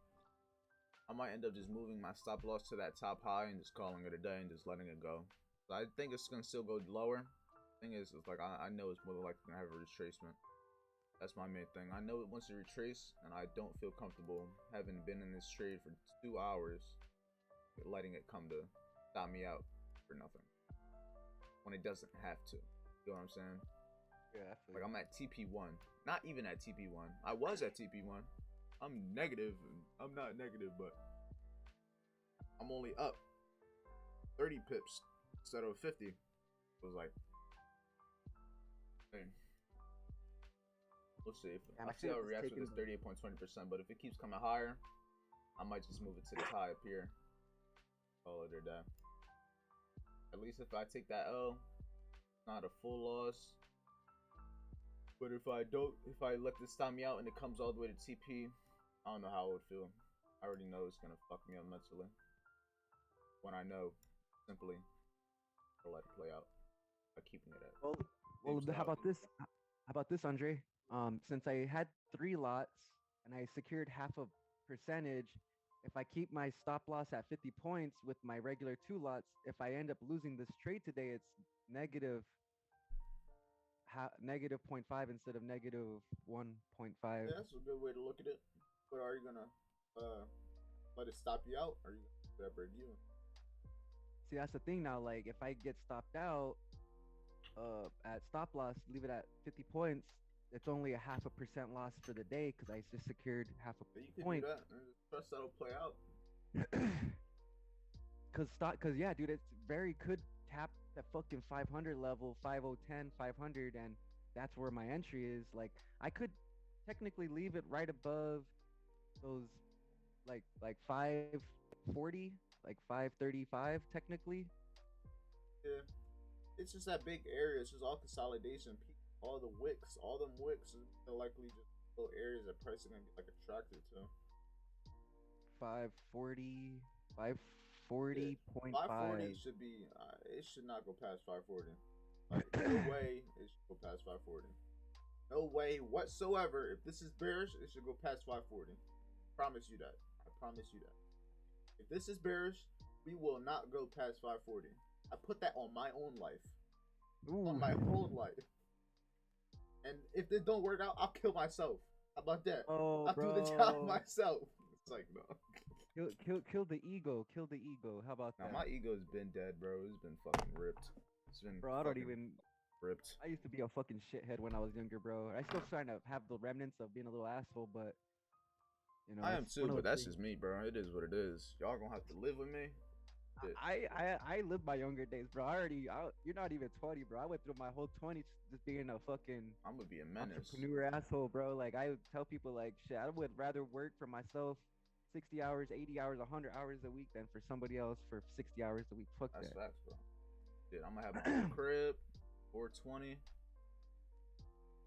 S2: I might end up just moving my stop loss to that top high and just calling it a day and just letting it go. So I think it's gonna still go lower. Thing is, it's like I know it's more likely gonna have a retracement. That's my main thing. I know it wants to retrace, and I don't feel comfortable having been in this trade for 2 hours, letting it come to stop me out for nothing when it doesn't have to. You know what I'm saying?
S1: Yeah,
S2: like I'm at TP1, not even at TP1. I was at TP1. I'm negative. I'm not negative, but I'm only up 30 pips instead of 50. It was like, hey. We'll see. I see how it reacts with this 38.20%, but if it keeps coming higher, I might just move it to this high up here. Call it a day. At least if I take that L, not a full loss. But if I let this stop me out and it comes all the way to TP, I don't know how I would feel. I already know it's gonna fuck me up mentally. When I know, simply, I'll let it play out by keeping it at.
S1: Well, how about this? How about this, Andre? Since I had 3 lots and I secured half a percentage, if I keep my stop loss at 50 points with my regular 2 lots, if I end up losing this trade today, it's negative 0.5 instead of negative 1.5.
S2: Yeah, that's a good way to look at it. But are you gonna let it stop you out, or are you gonna break you?
S1: See, that's the thing now. Like, if I get stopped out at stop loss, leave it at 50 points, it's only a 0.5% loss for the day because I just secured half a point.
S2: You can do that. Trust that'll play out.
S1: Cause yeah, dude, it's could tap that fucking 500 level, 5010, 500, and that's where my entry is. Like, I could technically leave it right above those, like 540, like 535, technically.
S2: Yeah, it's just that big area. It's just all consolidation. All the wicks, all them wicks are likely just little areas that price are gonna get like attracted to.
S1: 540, 540.5.
S2: 540 should be. It should not go past 540. Like, no way it should go past 540. No way whatsoever. If this is bearish, it should go past 540. Promise you that. I promise you that. If this is bearish, we will not go past 540. I put that on my own life. Ooh. On my own life. And if this don't work out, I'll kill myself. How about that? I'll do the job myself. It's like, no.
S1: Kill the ego. Kill the ego. How about that?
S2: My ego's been dead, bro. It's been fucking ripped. It's been
S1: I don't even
S2: ripped.
S1: I used to be a fucking shithead when I was younger, bro. I still trying to have the remnants of being a little asshole, but you know.
S2: I am too, but that's just me, bro. It is what it is. Y'all gonna have to live with me. Shit,
S3: I lived my younger days, bro. You're not even 20, bro. I went through my whole 20s just being a fucking
S2: I'm gonna be a menace.
S3: entrepreneur asshole, bro. Like I would tell people like shit, I would rather work for myself 60 hours, 80 hours, 100 hours a week than for somebody else for 60 hours a week. Fuck
S2: That's
S3: that.
S2: facts, bro. Shit, I'm gonna have my own crib, 420.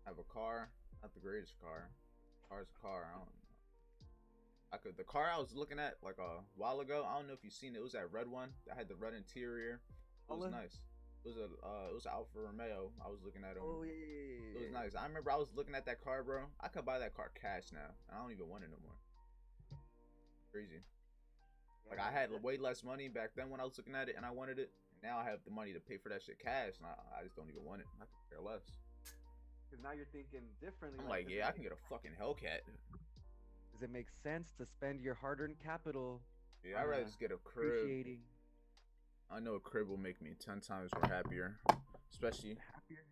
S2: Have a car, not the greatest car. Car's a car. I don't know. The car I was looking at like a while ago. I don't know if you've seen it. It was that red one that had the red interior. It was nice. It was Alfa Romeo. I was looking at them.
S3: Oh yeah.
S2: It was nice. I remember I was looking at that car, bro. I could buy that car cash now, and I don't even want it no more. Crazy. Like I had way less money back then when I was looking at it, and I wanted it. And now I have the money to pay for that shit cash, and I just don't even want it. I could care less.
S3: Because now you're thinking differently.
S2: I'm like, yeah, I can get a fucking Hellcat.
S3: Does it make sense to spend your hard-earned capital?
S2: Yeah, I'd rather just get a crib. I know a crib will make me 10 times more happier, especially
S3: happier.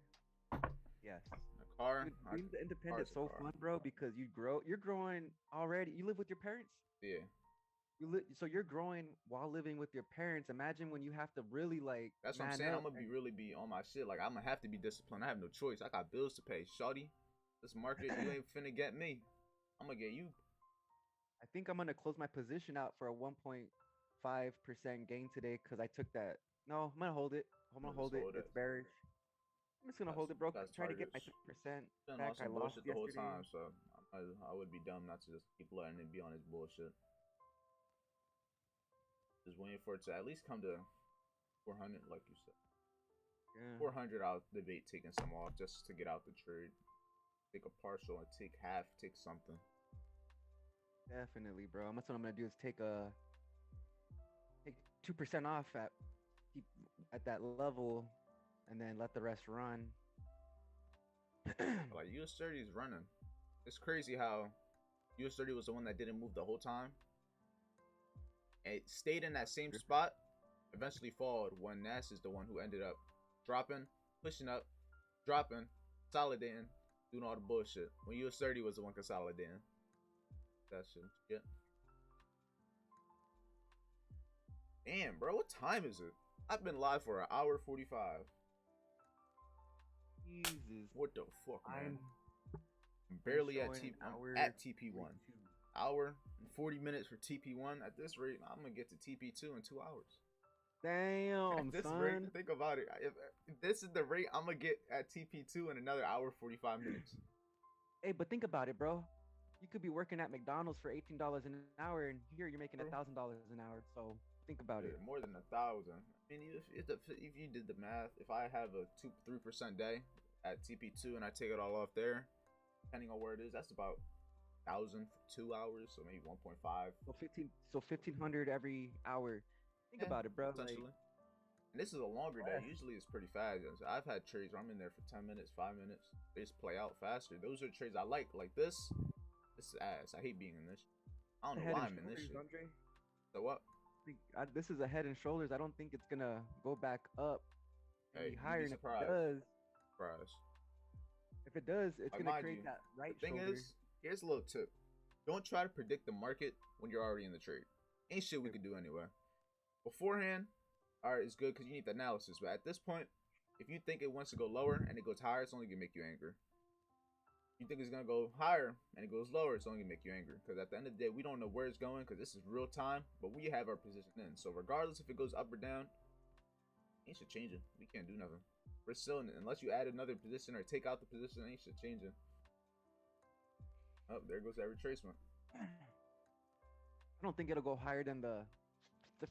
S3: Yes.
S2: A car.
S3: Dude, being independent so fun, bro, because you're growing already. You live with your parents.
S2: Yeah.
S3: So you're growing while living with your parents. Imagine when you have to really like.
S2: That's what I'm saying. I'm gonna really be on my shit. Like I'm gonna have to be disciplined. I have no choice. I got bills to pay. Shawty, this market, you ain't finna get me. I'm gonna get you.
S3: I think I'm gonna close my position out for a 1.5% gain today because I took that. No, I'm gonna hold it. I'm gonna hold it. It's bearish. I'm just gonna hold it, bro. Try to get my 3% back. I lost
S2: bullshit the whole time, so I would be dumb not to just keep letting it be on his bullshit. Just waiting for it to at least come to 400, like you said. Yeah. 400, I'll debate taking some off just to get out the trade. Take a partial and take half, take something.
S3: Definitely, bro. That's what I'm gonna do is take 2% off at that level, and then let the rest run.
S2: Like US30 is running. It's crazy how US30 was the one that didn't move the whole time. It stayed in that same spot, eventually followed when Nas is the one who ended up dropping, pushing up, dropping, consolidating, doing all the bullshit. When US30 was the one consolidating. That shit. Yeah. Damn, bro, what time is it? I've been live for 1 hour 45.
S3: Jesus.
S2: What the fuck, man? I'm barely at TP1. Hour and 40 minutes for TP1. At this rate, I'm gonna get to TP2 in 2 hours.
S3: Damn,
S2: at this
S3: son.
S2: rate, think about it. If this is the rate, I'm gonna get at TP2 in another hour 45 minutes.
S3: Hey, but think about it, bro. You could be working at McDonald's for $18 an hour, and here you're making $1,000 an hour. So think about it.
S2: More than 1,000. I mean, if you did the math, if I have a 2-3% day at TP2 and I take it all off there, depending on where it is, that's about 1,000 for 2 hours, so maybe 1.5.
S3: So 1,500 every hour. Think about it, bro.
S2: Essentially. And this is a longer day. Usually it's pretty fast. I've had trades where I'm in there for 10 minutes, 5 minutes. They just play out faster. Those are trades I like. Like this. This is ass. I hate being in this. I don't know why I'm in this shit. Andre? So what?
S3: This is a head and shoulders. I don't think it's gonna go back up any higher. And if it does, if it does, it's gonna create that right shoulder. The thing is,
S2: here's a little tip. Don't try to predict the market when you're already in the trade. Ain't shit we can do anyway. Beforehand, alright, it's good because you need the analysis. But at this point, if you think it wants to go lower and it goes higher, it's only gonna make you angry. You think it's gonna go higher and it goes lower, it's only gonna make you angry. Because at the end of the day, we don't know where it's going because this is real time, but we have our position in. So regardless if it goes up or down, ain't shit changing. We can't do nothing. We're still in it. Unless you add another position or take out the position, ain't shit changing. Oh, there goes that retracement.
S3: I don't think it'll go higher than the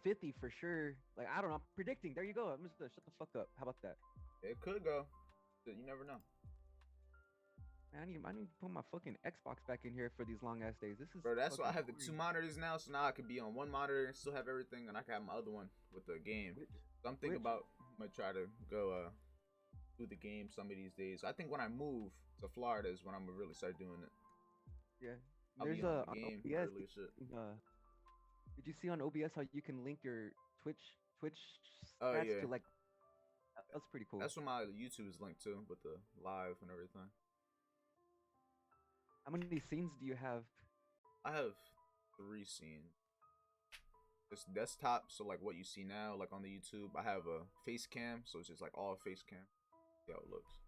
S3: 50 for sure. Like, I don't know. I'm predicting. There you go. I'm just gonna shut the fuck up. How about that?
S2: It could go. You never know.
S3: Man, I need to put my fucking Xbox back in here for these long ass days. This is
S2: bro. That's why I have the 2 monitors now. So now I could be on one monitor and still have everything, and I can have my other one with the game. So I'm thinking about I'm gonna try to go do the game some of these days. I think when I move to Florida is when I'm gonna really start doing it.
S3: Yeah.
S2: I'll
S3: There's
S2: be on the game
S3: OBS.
S2: early shit.
S3: Did you see on OBS how you can link your Twitch
S2: stats
S3: to like? That's pretty cool.
S2: That's what my YouTube is linked to with the live and everything.
S3: How many scenes do you have?
S2: I have 3 scenes. It's desktop, so like what you see now, like on the YouTube, I have a face cam, so it's just like all face cam. See how it looks.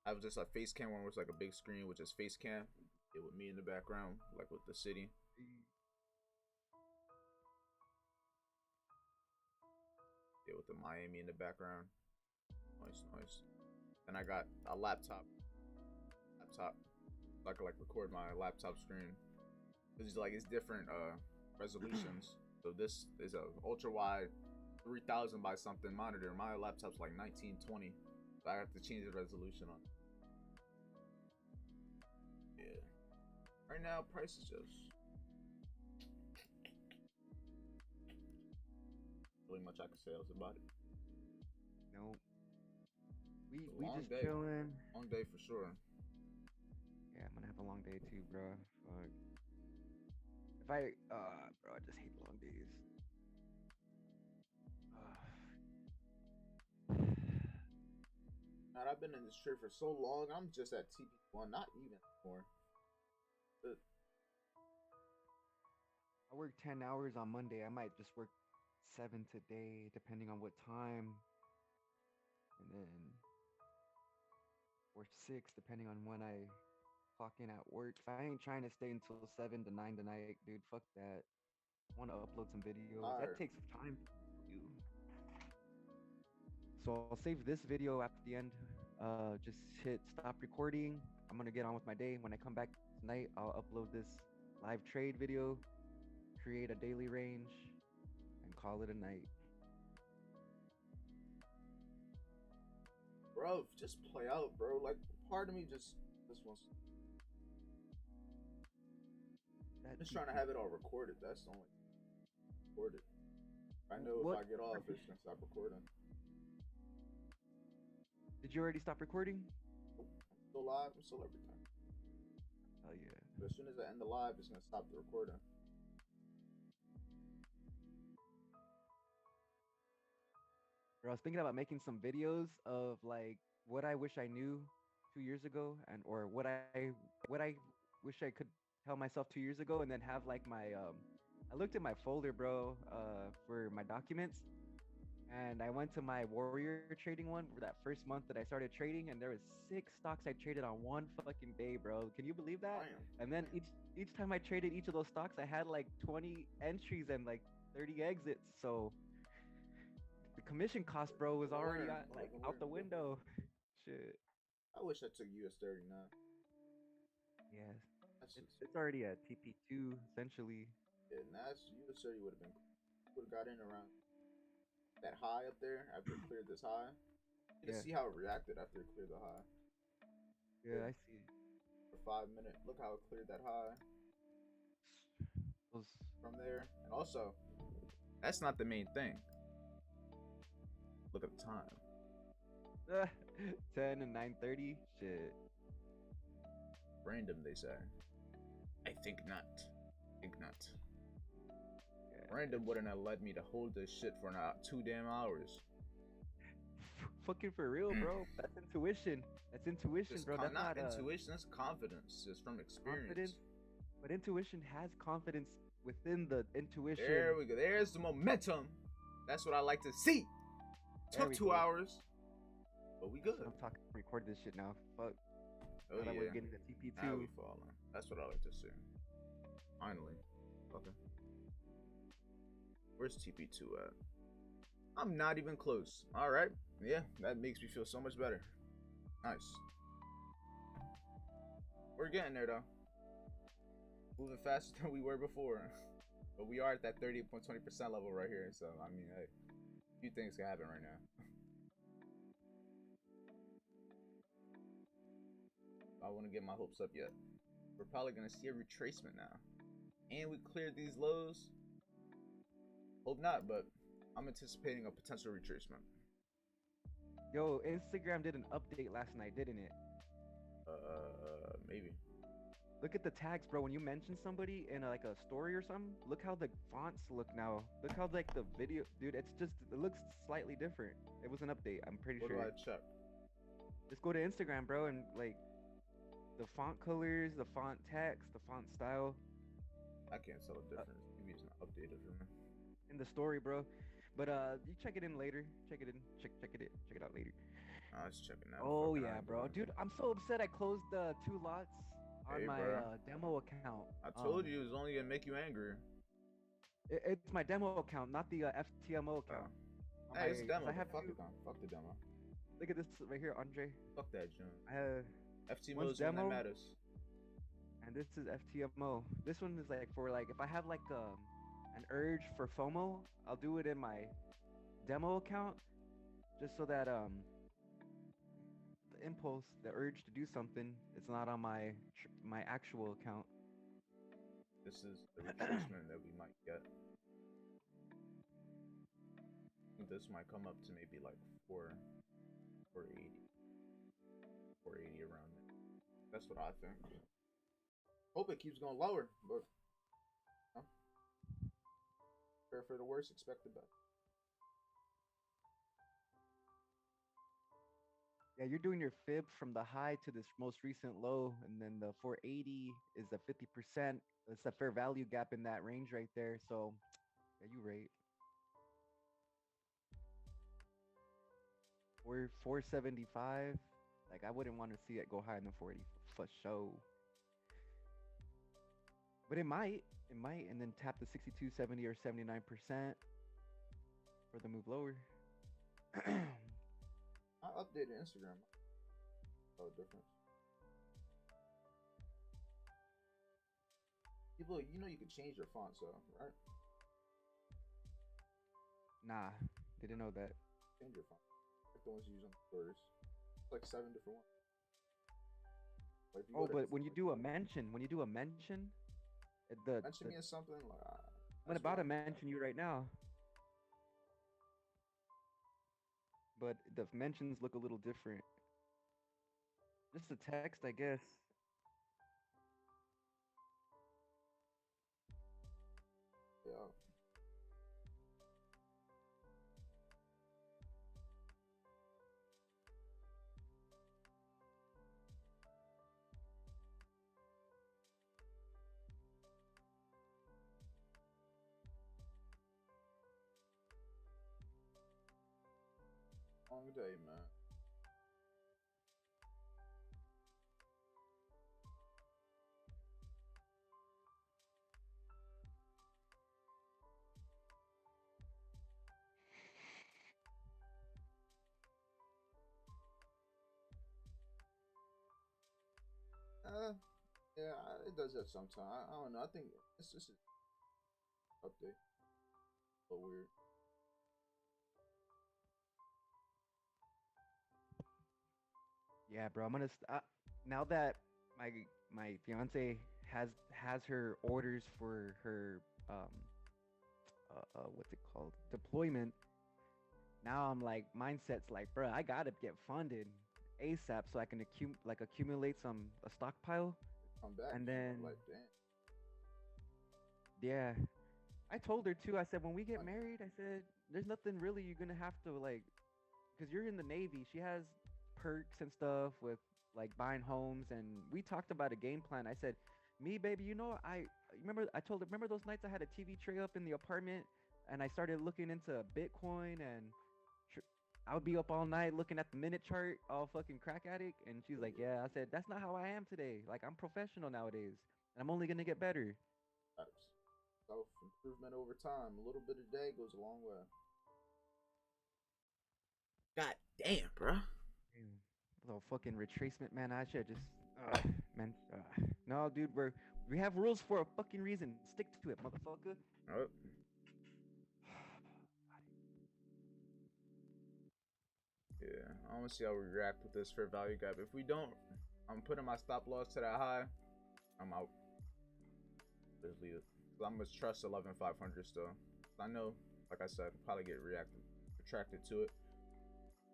S2: I have just a face cam one, where it's like a big screen with just face cam, it with me in the background, like with the city. Yeah, with the Miami in the background. Nice, nice. And I got a laptop. So I can like record my laptop screen. It's like it's different resolutions. So this is a ultra wide 3000 by something monitor. My laptop's like 1920. So I have to change the resolution on. Yeah. Right now, price is just really much I can say else about it.
S3: Nope. We just day. Chilling.
S2: Long day for sure.
S3: Yeah, I'm gonna have a long day too, bro. Fuck. If I, bro, I just hate long days.
S2: God, I've been in this trade for so long. I'm just at TP1, not even more.
S3: I work 10 hours on Monday. I might just work 7 today, depending on what time. And then, or 6, depending on when I clock in at work. I ain't trying to stay until 7 to 9 tonight, dude. Fuck that. I want to upload some videos. Right. That takes some time to do. So I'll save this video at the end. Just hit stop recording. I'm gonna get on with my day. When I come back tonight, I'll upload this live trade video, create a daily range, and call it a night.
S2: Bro, just play out, bro. Like, part of me just wants. I'm just trying to have it all recorded. That's the only recorded. I know if I get off, it's gonna stop recording.
S3: Did you already stop recording?
S2: I'm still live. I'm still every time.
S3: Oh yeah.
S2: But as soon as I end the live, it's gonna stop the recording.
S3: Bro, I was thinking about making some videos of like what I wish I knew 2 years ago, and or what I wish I could tell myself 2 years ago, and then have like my I looked at my folder, bro, for my documents, and I went to my warrior trading one for that first month that I started trading, and there was 6 stocks I traded on one fucking day, bro. Can you believe that? And then each time I traded each of those stocks, I had like 20 entries and like 30 exits. So the commission cost, bro, was already out the window. Shit.
S2: I wish I took US 39.
S3: Yes. It's already at TP2 essentially.
S2: Yeah, that's US 30 would have got in around that high up there after it cleared this high. You see how it reacted after it cleared the high.
S3: Yeah, I see.
S2: For 5 minutes, look how it cleared that high. From there, and also, that's not the main thing. Look at the time.
S3: 10 and 9:30. Shit.
S2: Random, they say. I think not. Think not. Yeah, random wouldn't have led me to hold this shit for 2 damn hours.
S3: Fucking for real, bro. That's intuition. That's intuition, bro. That's
S2: not intuition. That's confidence. It's from experience. Confidence,
S3: but intuition has confidence within the intuition.
S2: There we go. There's the momentum. That's what I like to see. Took 2 hours, but we good.
S3: I'm talking. Record this shit now. Fuck.
S2: Oh yeah.
S3: We're getting the TP2.
S2: Now we falling. That's what I like to see. Finally. Okay. Where's TP2 at? I'm not even close. All right. Yeah, that makes me feel so much better. Nice. We're getting there though. Moving faster than we were before. But we are at that 30.20% level right here. So I mean, hey, a few things can happen right now. I want to get my hopes up yet. We're probably gonna see a retracement now. And we cleared these lows. Hope not, but I'm anticipating a potential retracement.
S3: Yo, Instagram did an update last night, didn't it?
S2: Maybe.
S3: Look at the tags, bro. When you mention somebody in like a story or something, look how the fonts look now. Look how like the video, dude. It looks slightly different. It was an update. I'm pretty sure.
S2: What do I check?
S3: Just go to Instagram, bro, and like the font colors, the font text, the font style.
S2: I can't tell the difference. Maybe it's not updated for me.
S3: in the story, bro. But you check it in later. Check it in. Check it out later.
S2: I was checking that.
S3: Oh yeah, bro. Dude, I'm so upset. I closed the 2 lots on my demo account.
S2: I told you it was only gonna make you angry.
S3: It's my demo account, not the FTMO account.
S2: Hey, it's a demo. Fuck the demo.
S3: Look at this right here, Andre.
S2: Fuck that, June.
S3: I have
S2: FTMO is one that matters.
S3: And this is FTMO. This one is like for like if I have like an urge for FOMO, I'll do it in my demo account, just so that the impulse, the urge to do something, it's not on my actual account.
S2: This is the retracement that we might get. I think this might come up to maybe like 480 around there. That's what I think. Hope it keeps going lower, but prepare for the worst, expect the best.
S3: Yeah, you're doing your fib from the high to this most recent low, and then the 480 is the 50%. It's a fair value gap in that range right there. So, yeah, you rate. We're 475. Like, I wouldn't want to see it go higher than 480 for sure. But it might, and then tap the 62, 70, or 79% for the move lower.
S2: I updated Instagram. Oh, difference. People, you know you can change your font, so right?
S3: Nah, didn't know that.
S2: Change your font. Like the ones you use on the stories. It's like 7 different ones. Like
S3: oh, but when you do a mention, mention
S2: me as something like.
S3: I'm about to mention you right now. But the mentions look a little different. Just the text, I guess.
S2: Yeah. Long day, man. Yeah, it does that sometimes. I don't know. I think it's just an update. A little weird.
S3: Yeah, bro. I'm gonna now that my fiance has her orders for her what's it called, deployment. Now I'm like, mindset's like, bro, I gotta get funded ASAP so I can accumulate a stockpile.
S2: Come back
S3: and then
S2: like, damn.
S3: Yeah, I told her too. I said, when we get married, I said, there's nothing really you're gonna have to like, because you're in the Navy. She has perks and stuff with like buying homes, and we talked about a game plan. I said, me, baby, I remember those nights I had a TV tray up in the apartment, and I started looking into Bitcoin, and I would be up all night looking at the minute chart, all fucking crack addict. And she's like, yeah. I said, that's not how I am today. Like, I'm professional nowadays, and I'm only gonna get better.
S2: Self-improvement over time. A little bit a day goes a long way. God damn, bro.
S3: Little fucking retracement, man. I should just, man. No, dude, we have rules for a fucking reason. Stick to it, motherfucker.
S2: Oh. Yeah, I want to see how we react with this fair value gap. If we don't, I'm putting my stop loss to that high. I'm out. Just leave it. I'm gonna trust 11,500 still. I know, like I said, probably get retracted to it.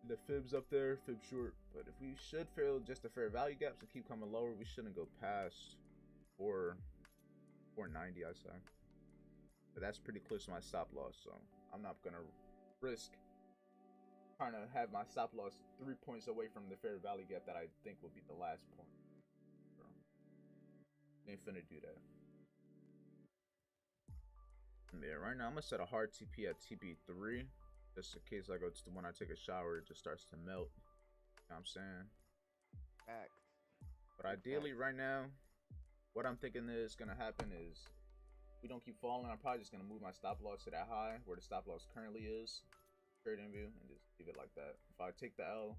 S2: The fib's up there, fib short. But if we should fail just the fair value gaps and keep coming lower, we shouldn't go past 490, I say. But that's pretty close to my stop loss, so I'm not gonna risk trying to have my stop loss 3 points away from the fair value gap that I think will be the last point. So, ain't finna do that. Yeah, right now I'm gonna set a hard TP at TP3, just in case I go to when I take a shower, it just starts to melt. You know what I'm saying?
S3: Facts.
S2: But ideally, right now, what I'm thinking is gonna happen is, if we don't keep falling, I'm probably just gonna move my stop loss to that high where the stop loss currently is, trading view, and just leave it like that. If I take the L,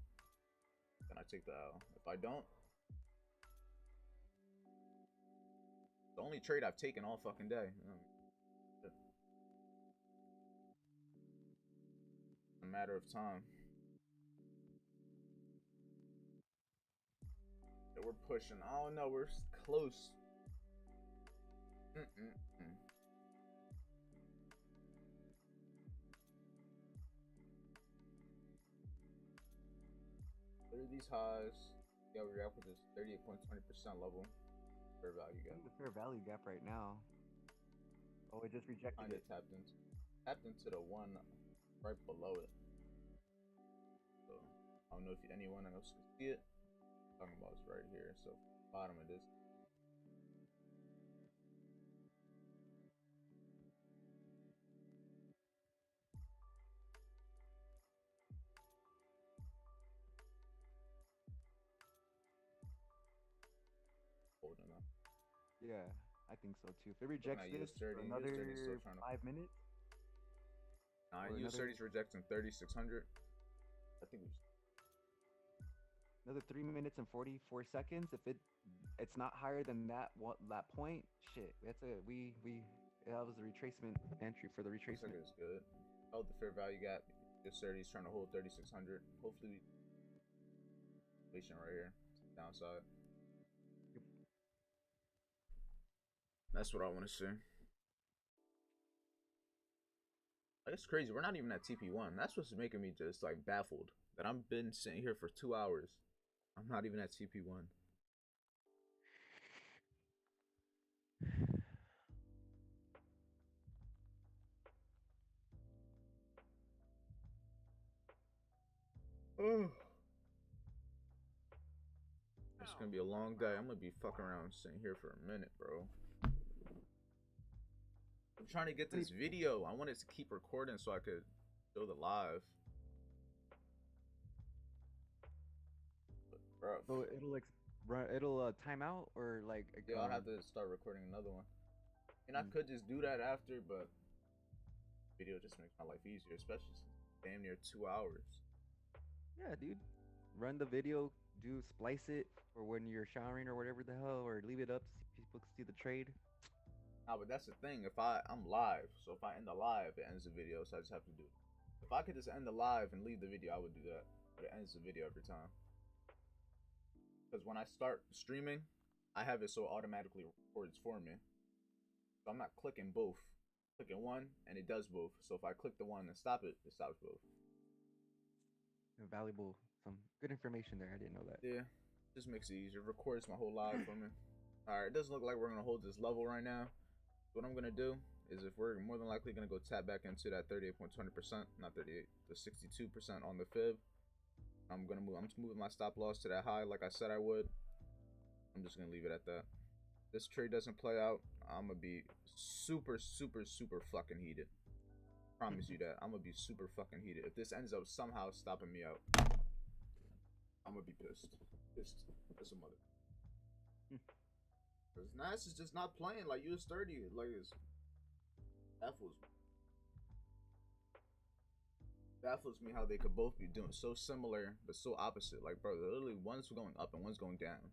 S2: then I take the L. If I don't, the only trade I've taken all fucking day. A matter of time. Yeah, we're pushing. I don't know. We're close. What are these highs? Yeah, we react with this 38.20% level. Fair value gap.
S3: The fair value gap right now. Oh, it just rejected it.
S2: Tapped into the one right below it. So I don't know if anyone else can see it. I'm talking about it's right here. So bottom of this. Holding up.
S3: Yeah, I think so too. If it rejects this for another 5 minutes.
S2: Nah, US30's rejecting 3600. I think we
S3: another 3 minutes and 44 seconds. If it's not higher than that point, shit. That's it. That was the retracement entry for the retracement.
S2: Looks like it's good. Held the fair value gap. US30's trying to hold 3600. Hopefully, inflation right here. Downside.
S3: Yep.
S2: That's what I want to see. It's crazy. We're not even at TP1. That's what's making me just like baffled. That I've been sitting here for 2 hours. I'm not even at TP1. Oh. It's gonna be a long day. I'm gonna be fucking around sitting here for a minute, bro. I'm trying to get this video. I wanted to keep recording so I could show the live. But, bro,
S3: so it'll time out or like.
S2: Yeah, I'll have to start recording another one. And I could just do that after, but video just makes my life easier, especially since it's damn near 2 hours.
S3: Yeah, dude. Run the video, splice it for when you're showering or whatever the hell, or leave it up so people can see the trade.
S2: Nah, but that's the thing. If I'm live, so if I end the live, it ends the video, so I just have to do it. If I could just end the live and leave the video, I would do that. But it ends the video every time. Because when I start streaming, I have it so it automatically records for me. So I'm not clicking both. Clicking one, and it does both. So if I click the one and stop it, it stops both.
S3: Valuable, some good information there. I didn't know that.
S2: Yeah, just makes it easier. It records my whole live for me. Alright, it doesn't look like we're going to hold this level right now. What I'm going to do is, if we're more than likely going to go tap back into that 38.20%, not 38, the 62% on the fib. I'm just moving my stop loss to that high like I said I would. I'm just going to leave it at that. If this trade doesn't play out, I'm going to be super, super, super fucking heated. Promise you that. I'm going to be super fucking heated. If this ends up somehow stopping me out, I'm going to be pissed. Pissed as a mother. Because Nas is just not playing like US30. Like, it's baffles me how they could both be doing so similar but so opposite. Like, bro, literally one's going up and one's going down.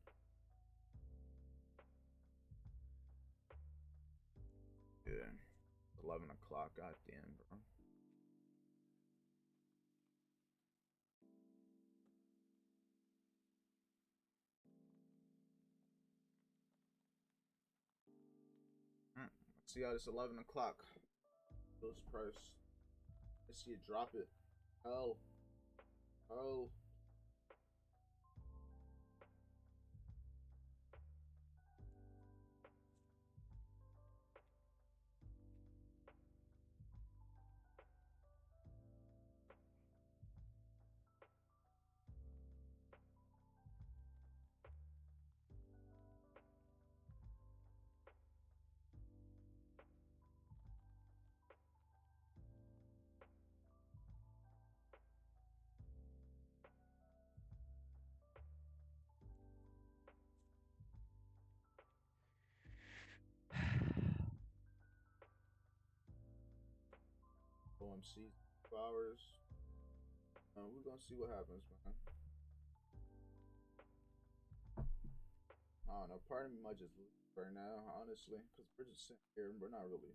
S2: Yeah, 11 o'clock. God damn, bro. Let's see how this 11 o'clock goes price. Let's see it drop it. Oh. OMC 2 hours. We're gonna see what happens, man. I don't know. Part of me might just lose right now, honestly, because we're just sitting here and we're not really.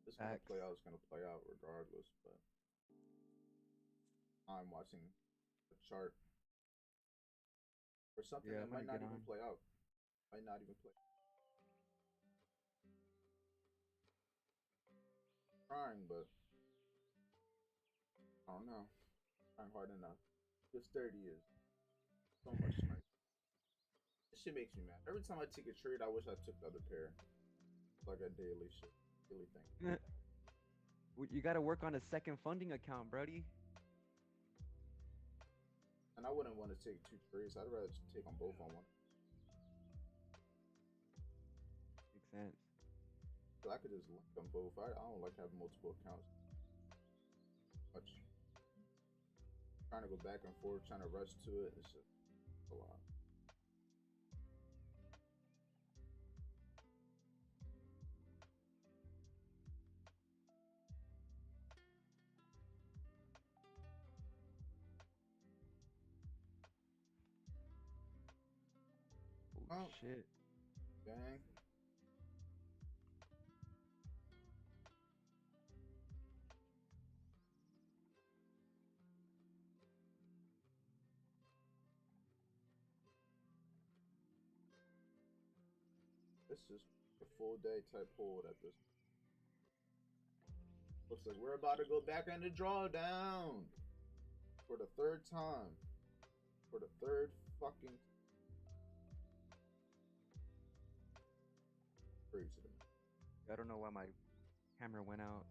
S2: It's gonna play out. It's gonna play out regardless, but I'm watching the chart for something that might not even play out. Might not even play. Trying, but I don't know. Trying hard enough. This 30 is so much nice. This shit makes me mad. Every time I take a trade, I wish I took the other pair. Like a daily shit. Daily thing.
S3: You gotta work on a second funding account, Brody.
S2: And I wouldn't want to take 2 trades. I'd rather take them both on one.
S3: Makes sense.
S2: So I could just link them both. I don't like having multiple accounts. Much. Trying to go back and forth, trying to rush to it. It's just a lot.
S3: Oh, shit.
S2: Dang. This is a full day type hold at this. Looks like we're about to go back in the drawdown for the 3rd time. For the 3rd fucking crazy.
S3: I don't know why my camera went out.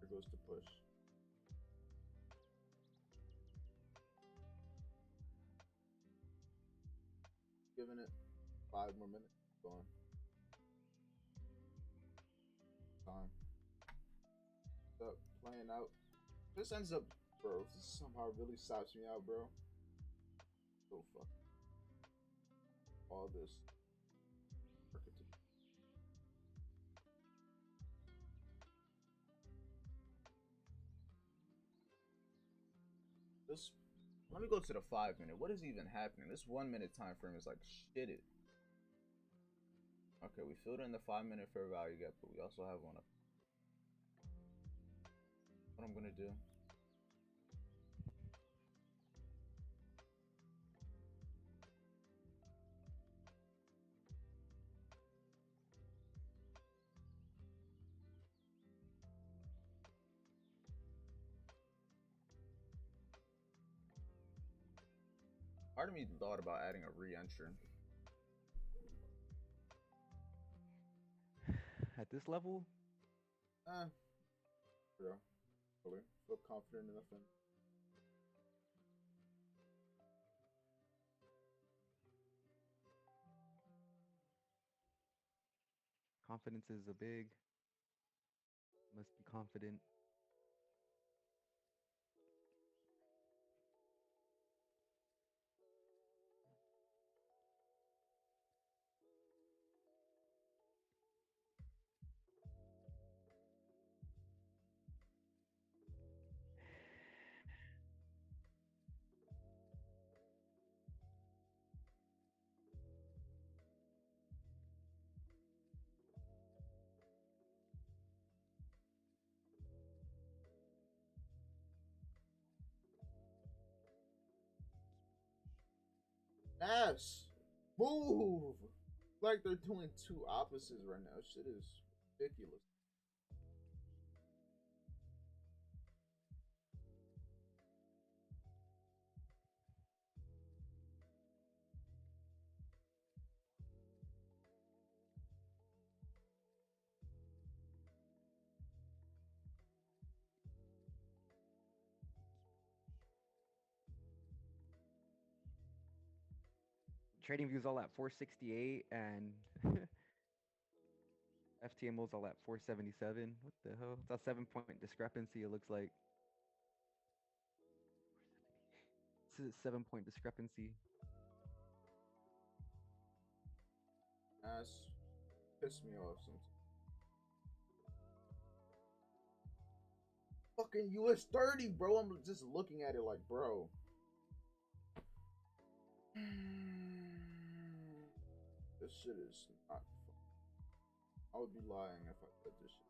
S2: Here goes the push. Giving it 5 more minutes. Going. Time. Up, playing out. This ends up, bro. This somehow really stops me out, bro. So fuck. All this. This. Let me go to the 5-minute. What is even happening? This 1-minute time frame is like shit. It. Okay, we filled in the 5-minute fair value gap, but we also have one up. What I'm gonna do. Part of me thought about adding a re-entry.
S3: At this level?
S2: Yeah. Feel confident enough in.
S3: Confidence is a big. Must be confident.
S2: Yes! Move! Like they're doing 2 opposites right now. Shit is ridiculous.
S3: Trading views all at 468 and FTMO's all at 477. What the hell? It's a 7-point discrepancy, it looks like. It's a 7-point discrepancy.
S2: dumbass piss me off sometimes. Fucking US 30, bro. I'm just looking at it like, bro. This shit is not fun. I would be lying if I said this shit.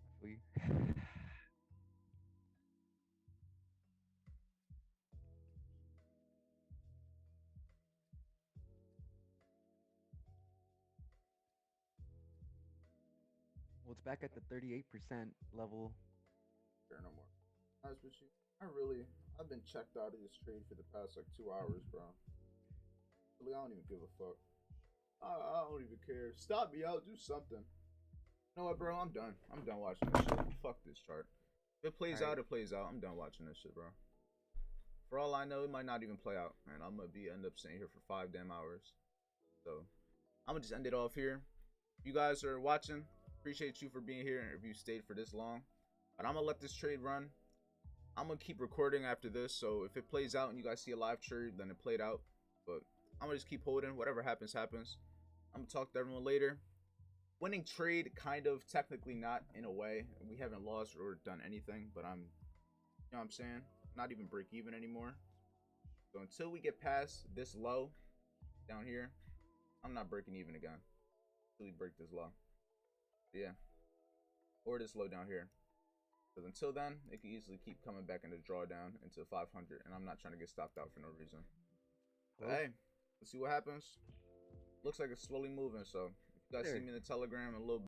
S3: I feel you. Well, it's back at the 38% level.
S2: Care no more. Honest with you, I've been checked out of this trade for the past like 2 hours, bro. Really, I don't even give a fuck. I don't even care. Stop me out. Do something. You know what, bro? I'm done. I'm done watching this shit. Fuck this chart. If it plays out, it plays out. I'm done watching this shit, bro. For all I know, it might not even play out, and I'm gonna end up staying here for 5 damn hours. So I'm gonna just end it off here. If you guys are watching, appreciate you for being here, and if you stayed for this long. But I'm gonna let this trade run. I'm gonna keep recording after this, so if it plays out and you guys see a live trade, then it played out. But I'm gonna just keep holding. Whatever happens, happens. I'm gonna talk to everyone later. Winning trade, kind of, technically not, in a way. We haven't lost or done anything, but you know what I'm saying? Not even break even anymore. So until we get past this low down here, I'm not breaking even again. Until we break this low. But yeah. Or this low down here. Because until then, it can easily keep coming back into drawdown into 500, and I'm not trying to get stopped out for no reason. But hey, let's see what happens. Looks like it's slowly moving, so if you guys see me in the Telegram in a little bit.